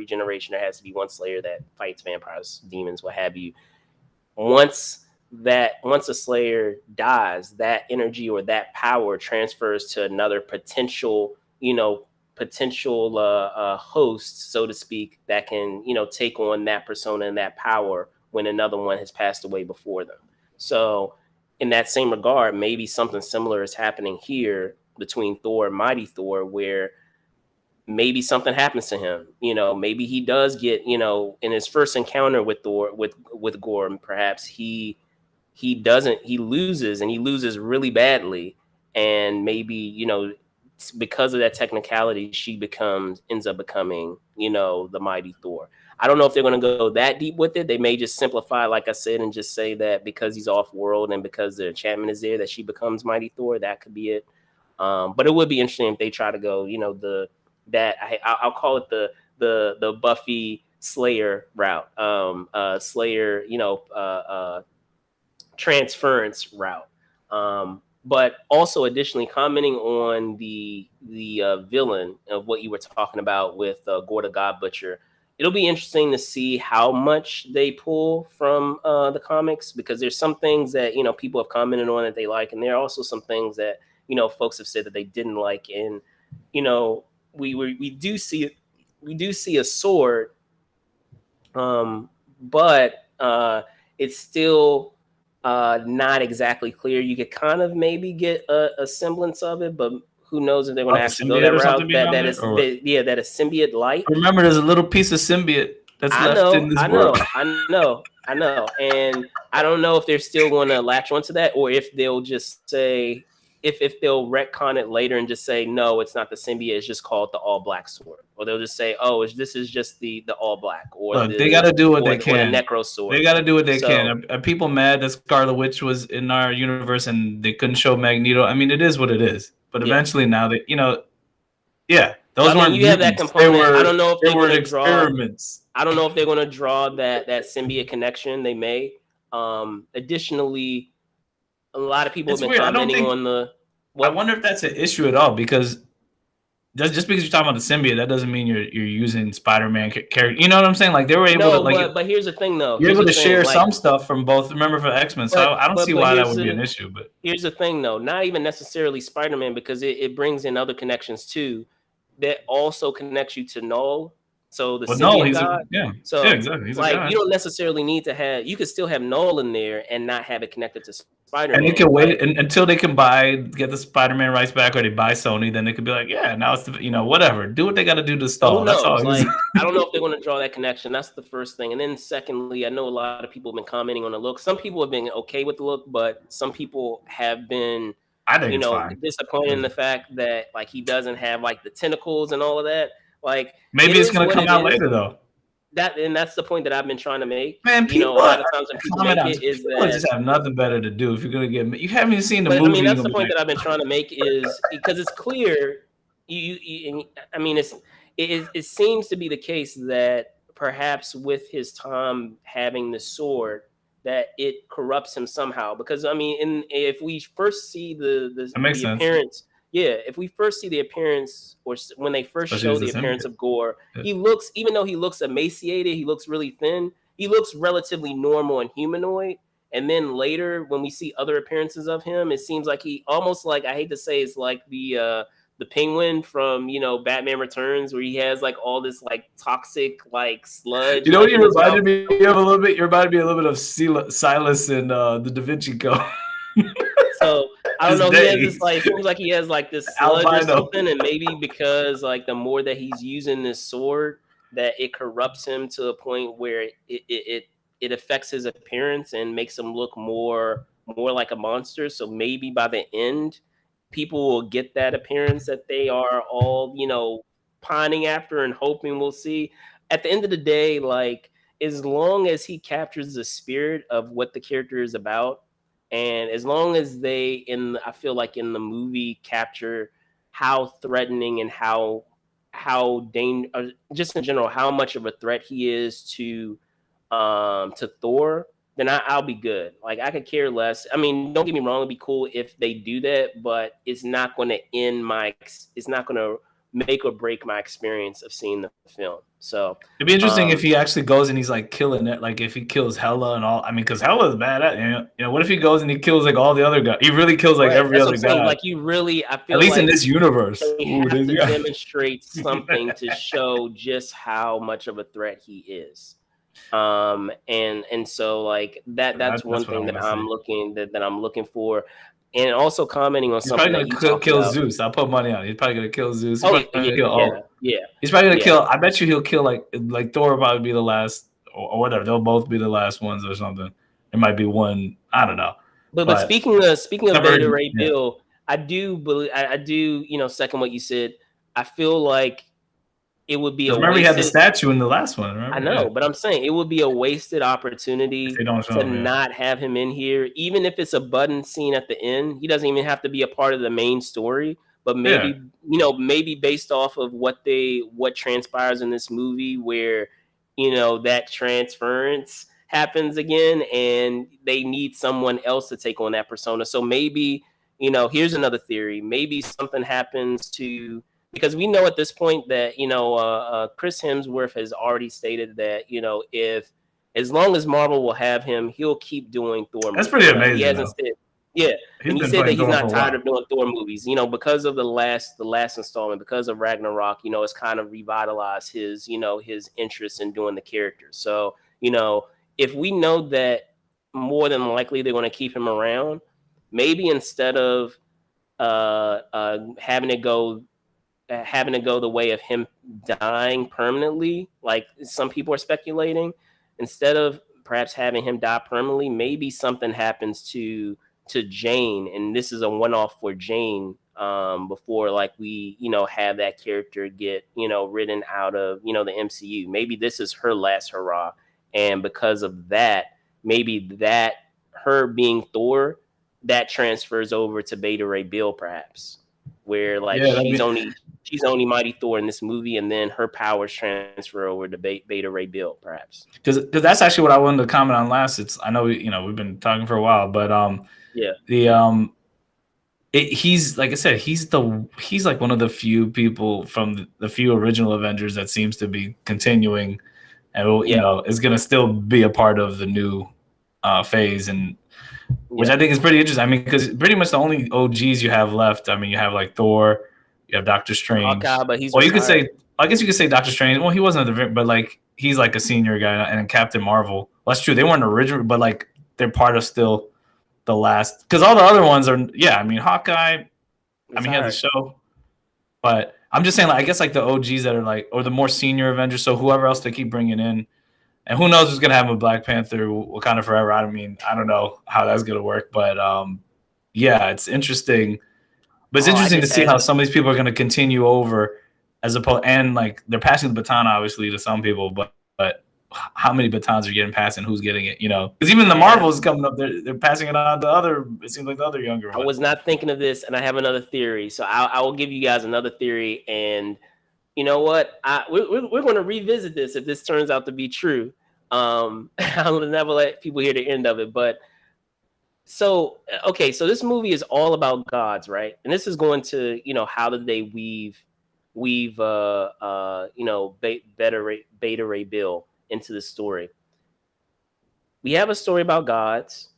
generation. There has to be one Slayer that fights vampires, demons, what have you. Once a Slayer dies, that energy or that power transfers to another potential host, so to speak, that can take on that persona and that power when another one has passed away before them. So in that same regard, maybe something similar is happening here between Thor and Mighty Thor, where maybe something happens to him. Maybe he does get, in his first encounter with Thor, with Gorm, perhaps he loses, and he loses really badly, and maybe because of that technicality, she ends up becoming the Mighty Thor. I don't know if they're going to go that deep with it. They may just simplify, like I said, and just say that because he's off world and because the enchantment is there, that she becomes Mighty Thor. That could be it. But it would be interesting if they try to go I'll call it the Buffy Slayer route, Slayer transference route. But also additionally commenting on the villain of what you were talking about with Gorr the God Butcher, it'll be interesting to see how much they pull from the comics, because there's some things that people have commented on that they like, and there are also some things that folks have said that they didn't like. And we do see a sword, but it's still not exactly clear. You could kind of maybe get a semblance of it, but who knows if they're going to actually go that route. That a symbiote like. Remember, there's a little piece of symbiote that's left in this world. I know, and I don't know if they're still going to latch onto that, or if they'll just say, if they'll retcon it later and just say, no, it's not the symbiote, it's just called the all black sword, or they'll just say, oh, this is just the all black, or look, they got to do what they can. The necro sword. They got to do what they can. Are people mad that Scarlet Witch was in our universe and they couldn't show Magneto? I mean, it is what it is. But eventually, now that those weren't. You have that component. I don't know if they were experiments. I don't know if they're going to draw that symbiote connection. They may. Additionally, a lot of people have been commenting on the. I wonder if that's an issue at all, because just because you're talking about the symbiote, that doesn't mean you're using Spider-Man character. You know what I'm saying? Like, they were able to but here's the thing, though. You're able to share some stuff from both. Remember, for X-Men, so I don't see why that would be an issue. But here's the thing, though. Not even necessarily Spider-Man, because it brings in other connections too, that also connects you to Null. So the symbiote god. Exactly. He's like, you don't necessarily need to have. You could still have Null in there and not have it connected to Spider-Man. And they can wait until they can get the Spider-Man rights back, or they buy Sony. Then they could be like, yeah, now it's whatever. Do what they got to do to stall. Who knows? That's all. Like, I don't know if they're going to draw that connection. That's the first thing. And then secondly, I know a lot of people have been commenting on the look. Some people have been okay with the look, but some people have been, disappointed in the fact that like he doesn't have like the tentacles and all of that. Like, maybe it's going to come out later though. That's the point that I've been trying to make. Man, people, a lot of times when people make it is that just have nothing better to do. If you're gonna get, you haven't even seen the movie. I mean, that's the point that I've been trying to make, is because it's clear. It seems to be the case that perhaps with his time having the sword, that it corrupts him somehow. Because if we first see the appearance. Yeah, if we first see the appearance, or when they first show the appearance of Gorr, he looks, even though he looks emaciated, he looks really thin, he looks relatively normal and humanoid. And then later, when we see other appearances of him, it seems like he almost, like, I hate to say, it's like the Penguin from Batman Returns, where he has like all this like toxic like sludge. You reminded me of a little bit. You reminded me a little bit of Silas in the Da Vinci Code. So I don't know. He has this like, seems like he has like this sludge or something, and maybe because like the more that he's using this sword, that it corrupts him to a point where it affects his appearance and makes him look more like a monster. So maybe by the end, people will get that appearance that they are all pining after and hoping we'll see. At the end of the day, like, as long as he captures the spirit of what the character is about. And as long as I feel like in the movie capture how threatening and how just in general, how much of a threat he is to Thor, then I'll be good. Like I could care less. I mean, don't get me wrong, it'd be cool if they do that, but it's not going to end my. It's not going to make or break my experience of seeing the film. So it'd be interesting if he actually goes and he's like killing it. Like if he kills Hela and all. I mean, because Hela's bad at what if he goes and he kills like all the other guys? He really kills like every that's other what I'm saying. guy. Like you really, I feel at least like in this universe, they have to demonstrate something to show just how much of a threat he is. And so like that's one thing that I'm looking for, and also commenting on he's something probably that you gonna talked kill about. Zeus. I'll put money on it. He's probably gonna kill Zeus. He's Oh probably gonna kill yeah. He's probably gonna Yeah. kill. I bet you he'll kill like Thor will probably be the last or whatever. They'll both be the last ones or something. There might be one. I don't know. But speaking of Beta Ray Bill, I do believe I do second what you said. I feel like it would be a remember he had the statue in the last one. Remember? I know, but I'm saying it would be a wasted opportunity to him, not have him in here, even if it's a button scene at the end. He doesn't even have to be a part of the main story, but maybe maybe based off of what transpires in this movie, where that transference happens again, and they need someone else to take on that persona. So maybe here's another theory. Maybe something happens to. Because we know at this point that Chris Hemsworth has already stated that if as long as Marvel will have him, he'll keep doing Thor. That's pretty amazing. He hasn't said, and he said that he's not tired of doing Thor movies. Because of the last installment, because of Ragnarok, it's kind of revitalized his his interest in doing the character. So if we know that more than likely they're going to keep him around, maybe instead of having to go the way of him dying permanently, like some people are speculating, instead of perhaps having him die permanently, maybe something happens to Jane, and this is a one-off for Jane before like we have that character get written out of the MCU. Maybe this is her last hurrah, and because of that, maybe that her being Thor, that transfers over to Beta Ray Bill, perhaps, where like she's only Mighty Thor in this movie, and then her powers transfer over to Beta Ray Bill, perhaps. Because that's actually what I wanted to comment on last. I know we've been talking for a while, but he's like I said, he's like one of the few people from the few original Avengers that seems to be continuing, and is gonna still be a part of the new phase, and which I think is pretty interesting. I mean, because pretty much the only OGs you have left. I mean, you have like Thor. You have Doctor Strange. Hawkeye, but he's you could say, I guess you could say Doctor Strange. Well, he wasn't at the, but like he's like a senior guy, and Captain Marvel. Well, that's true. They weren't original, but like they're part of still the last. Because all the other ones are, I mean, Hawkeye. He had the show, but I'm just saying, like I guess like the OGs that are like, or the more senior Avengers. So whoever else they keep bringing in, and who knows who's gonna have a Black Panther, Wakanda Forever. I mean, I don't know how that's gonna work, but it's interesting. But it's interesting to see how some of these people are going to continue over, as opposed, and like they're passing the baton obviously to some people, but how many batons are getting passed and who's getting it? Because even the Marvels coming up, they're passing it on to other. It seems like the other younger ones. I was not thinking of this, and I have another theory. So I will give you guys another theory, and you know what? We're going to revisit this if this turns out to be true. I'll never let people hear the end of it, but. So so this movie is all about gods, right? And this is going to, how did they weave Beta Ray Bill into the story? We have a story about gods.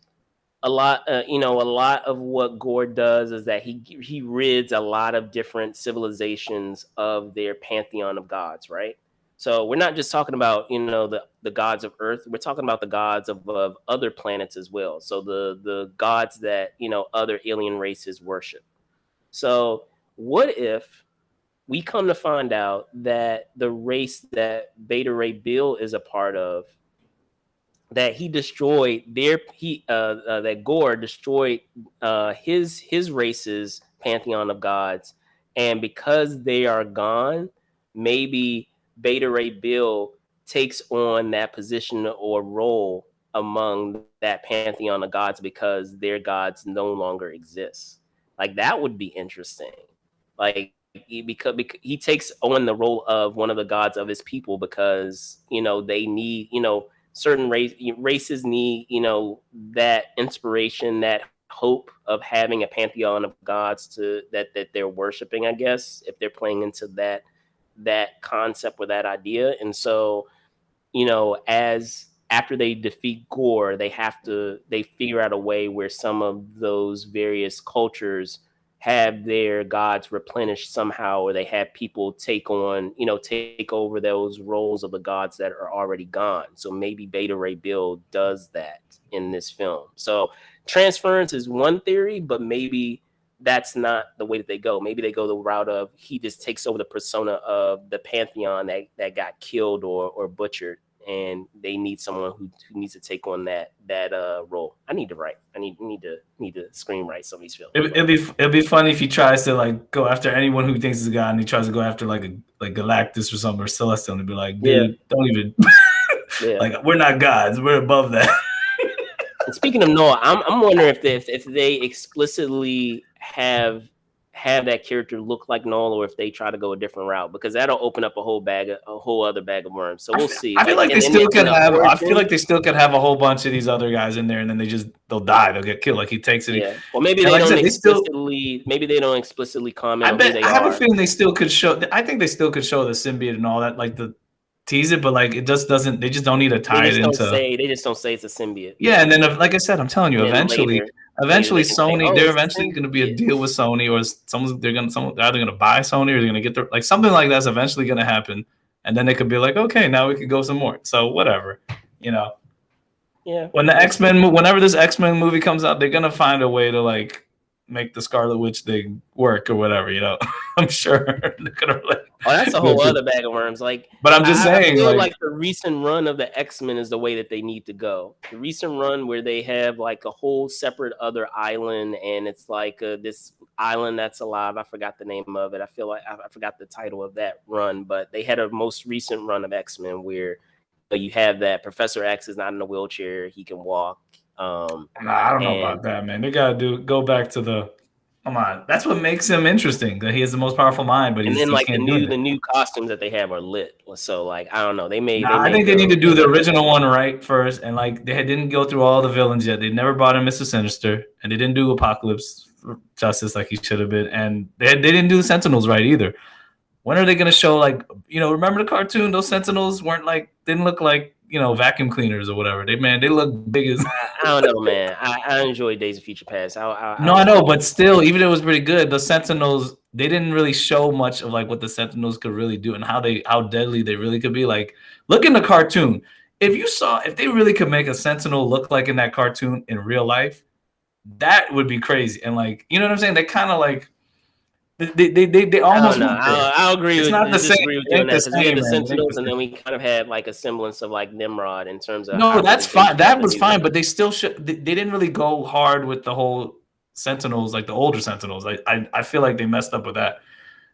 A lot of what Gore does is that he rids a lot of different civilizations of their pantheon of gods, right? So we're not just talking about the gods of Earth. We're talking about the gods of other planets as well. So the gods that other alien races worship. So what if we come to find out that the race that Beta Ray Bill is a part of, that he destroyed that Gore destroyed his race's pantheon of gods, and because they are gone, maybe Beta Ray Bill takes on that position or role among that pantheon of gods because their gods no longer exist. Like that would be interesting. Like because he takes on the role of one of the gods of his people because they need certain races need, that inspiration, that hope of having a pantheon of gods that they're worshiping, I guess, if they're playing into that concept or that idea. And so, as after they defeat Gore, they figure out a way where some of those various cultures have their gods replenished somehow, or they have people take over those roles of the gods that are already gone. So maybe Beta Ray Bill does that in this film. So transference is one theory, but maybe that's not the way that they go. Maybe they go the route of he just takes over the persona of the pantheon that got killed or butchered, and they need someone who needs to take on that role. I need to write. I need to screenwrite some of these films. It'd be funny if he tries to like go after anyone who thinks is a god, and he tries to go after like Galactus or something, or Celestial, and be like, dude, don't even like, we're not gods, we're above that. And speaking of Noah, I'm wondering if they explicitly have that character look like Noel, or if they try to go a different route, because that'll open up a whole other bag of worms. So we'll see. I feel like they still could have. I feel like they still could have a whole bunch of these other guys in there, and then they'll die. They'll get killed. Like he takes it. Yeah. Well, maybe they don't explicitly. Maybe they don't explicitly comment. I have a feeling they still could show. I think they still could show the symbiote and all that, like the tease it, but like it just doesn't. They just don't need to tie it into. They just don't say it's a symbiote. Yeah, and then like I said, I'm telling you, eventually Sony, they're eventually going to be a deal with Sony, or they're either going to buy Sony, or they're going to get like something like that's eventually going to happen, and then they could be like, okay, now we can go some more. So whatever, Yeah. When whenever this X-Men movie comes out, they're going to find a way to like make the Scarlet Witch thing work or whatever, I'm sure they're gonna that's a whole other bag of worms. Like, but I'm just saying, I feel like the recent run of the X-Men is the way that they need to go. The recent run where they have like a whole separate other island, and it's like this island that's alive. I forgot the name of it. I feel like I forgot the title of that run, but they had a most recent run of X-Men where you have that Professor X is not in a wheelchair; he can walk. I don't know about that, man. They gotta go back to the. Come on, that's what makes him interesting. That he has the most powerful mind, but then like the new costumes that they have are lit. So like I don't know, I think they need to do the original one right first, and like they didn't go through all the villains yet. They never brought in Mr. Sinister, and they didn't do Apocalypse justice like he should have been, and they didn't do the Sentinels right either. When are they gonna show like remember the cartoon? Those Sentinels didn't look like vacuum cleaners or whatever. They look big as. I don't know, man. I enjoy Days of Future Past. I know, but still, even if it was pretty good, the Sentinels, they didn't really show much of like what the Sentinels could really do and how deadly they really could be. Like, look in the cartoon. If they really could make a Sentinel look like in that cartoon in real life, that would be crazy. And like, you know what I'm saying? They kind of like. They almost. I'll agree with you. Not the same. With you on that, we had the Sentinels, and then we kind of had like a semblance of like Nimrod in terms of. No, that's fine. That was fine, but they still they didn't really go hard with the whole Sentinels, like the older Sentinels. I feel like they messed up with that.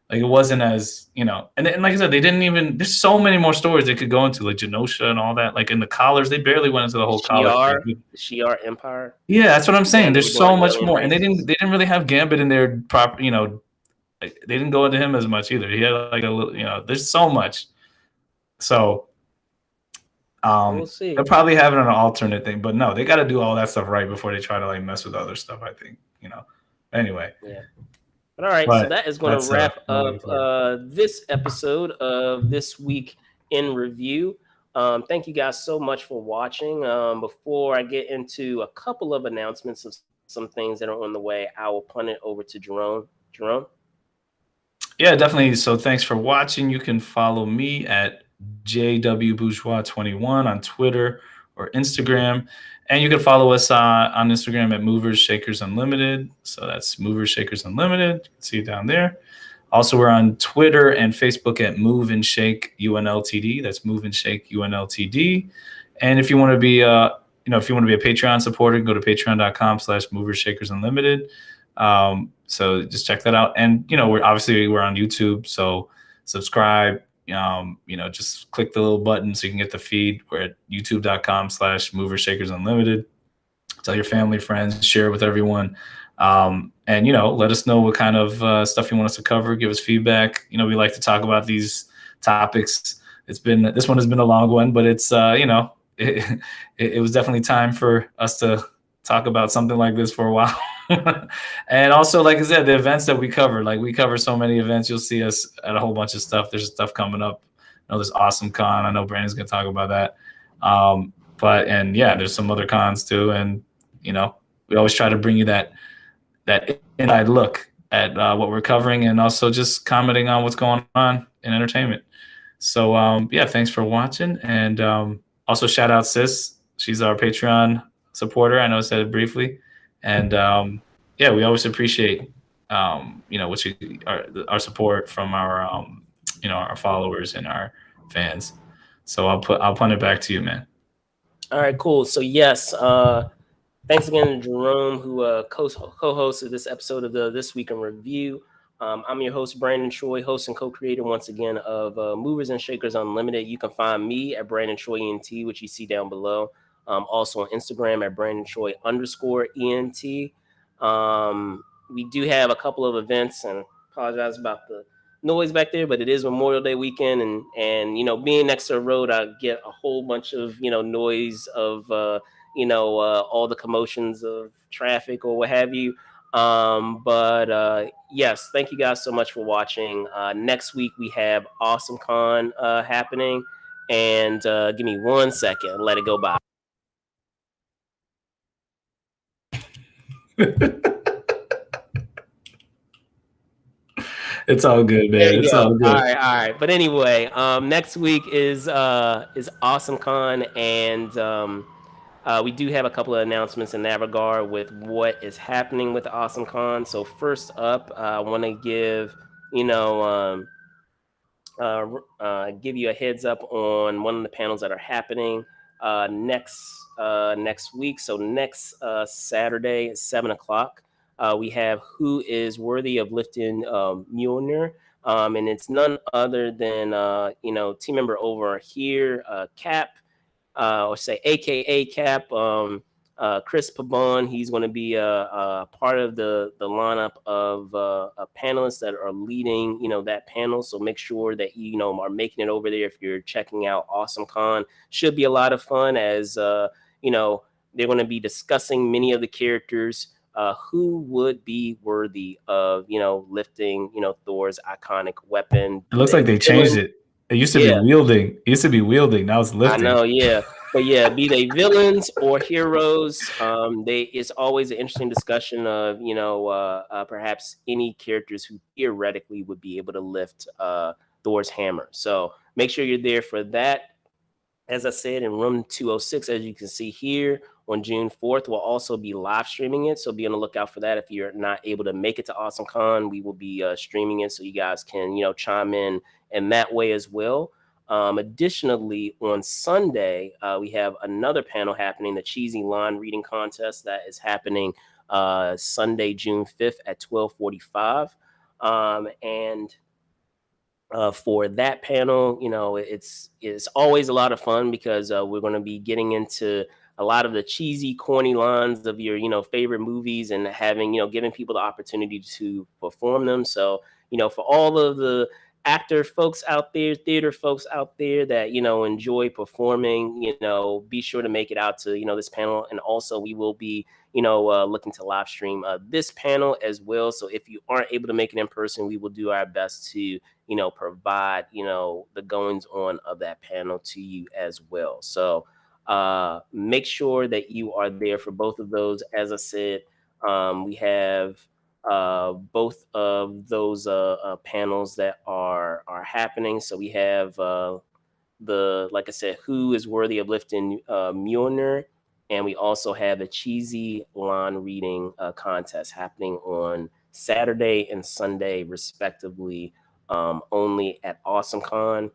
Like it wasn't as and like I said, they didn't even. There's so many more stories they could go into, like Genosha and all that. Like in the collars, they barely went into the whole collar. The Shi'ar Empire. Yeah, that's what I'm saying. There's so much more, and they didn't really have Gambit in their proper, They didn't go into him as much either. He had like a little, there's so much. So we'll see. They're probably having an alternate thing, but no, they got to do all that stuff right before they try to like mess with other stuff, I think, Anyway. Yeah. But all right, so that is going to wrap up this episode of This Week in Review. Thank you guys so much for watching. Before I get into a couple of announcements of some things that are on the way, I will punt it over to Jerome. Jerome? Yeah, definitely. So thanks for watching. You can follow me at JWBourgeois21 on Twitter or Instagram. And you can follow us on Instagram at Movers Shakers Unlimited. So that's Movers Shakers Unlimited. You can see it down there. Also, we're on Twitter and Facebook at Move and Shake UNLTD. That's Move and Shake UNLTD. And if you want to be, if you want to be a Patreon supporter, go to patreon.com/Movers Shakers Unlimited. So just check that out. And, we're on YouTube. So subscribe, just click the little button so you can get the feed. We're at youtube.com/Movers Shakers Unlimited. Tell your family, friends, share it with everyone. And, let us know what kind of stuff you want us to cover. Give us feedback. We like to talk about these topics. This one has been a long one, but it's, it was definitely time for us to talk about something like this for a while. And also, like I said, the events that we cover, like we cover so many events. You'll see us at a whole bunch of stuff. There's stuff coming up. I know there's Awesome Con. I know Brandon's gonna talk about that. But and yeah, there's some other cons too. And you know, we always try to bring you that inside look at what we're covering, and also just commenting on what's going on in entertainment. So yeah, thanks for watching, and also shout out Sis. She's our Patreon supporter. I know I said it briefly, and yeah, we always appreciate what our support from our our followers and our fans. So I'll punt it back to you, man. All right, cool. So yes, thanks again to Jerome, who co-hosted this episode of the This Week in Review. I'm your host, Brandon Choi, host and co-creator once again of Movers and Shakers Unlimited. You can find me at Brandon Choi ENT, which you see down below. Also on Instagram at Brandon Choi _ENT. We do have a couple of events, and apologize about the noise back there, but it is Memorial Day weekend, and being next to the road, I get a whole bunch of noise of all the commotions of traffic or what have you. But yes, thank you guys so much for watching. Next week we have Awesome Con happening, and give me 1 second, let it go by. It's all good, man. It's all good. All right. But anyway, next week is Awesome Con, and we do have a couple of announcements in that regard with what is happening with Awesome Con. So first up, I want to give give you a heads up on one of the panels that are happening next week. So next Saturday at 7:00. We have Who is Worthy of Lifting Mjolnir, and it's none other than team member over here, Cap, or say AKA Cap, Chris Pabon. He's going to be a part of the lineup of panelists that are leading that panel. So make sure that you are making it over there if you're checking out Awesome Con. Should be a lot of fun, as they're going to be discussing many of the characters who would be worthy of lifting Thor's iconic weapon. It looks like they changed it. It used to be wielding. It used to be wielding. Now it's lifting. I know, yeah. But yeah, be they villains or heroes, it's always an interesting discussion of perhaps any characters who theoretically would be able to lift Thor's hammer. So make sure you're there for that. As I said, in room 206, as you can see here, on June 4th, we'll also be live streaming it. So be on the lookout for that. If you're not able to make it to Awesome Con, we will be streaming it so you guys can, chime in that way as well. Additionally, on Sunday, we have another panel happening, the Cheesy Line Reading Contest, that is happening Sunday, June 5th at 12:45. And for that panel, it's always a lot of fun because we're going to be getting into a lot of the cheesy, corny lines of your favorite movies, and having giving people the opportunity to perform them. So for all of the actor folks out there, theater folks out there that enjoy performing, be sure to make it out to this panel. And also we will be looking to live stream this panel as well. So if you aren't able to make it in person, we will do our best to provide the goings on of that panel to you as well. So make sure that you are there for both of those. As I said, we have both of those panels that are happening. So we have like I said, Who is Worthy of Lifting Mjolnir, and we also have a Cheesy Line Reading contest happening on Saturday and Sunday, respectively, only at Awesome Con.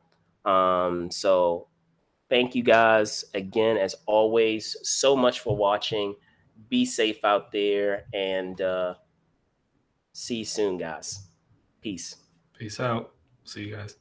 So thank you guys again, as always, so much for watching. Be safe out there, and see you soon, guys. Peace. Peace out. See you guys.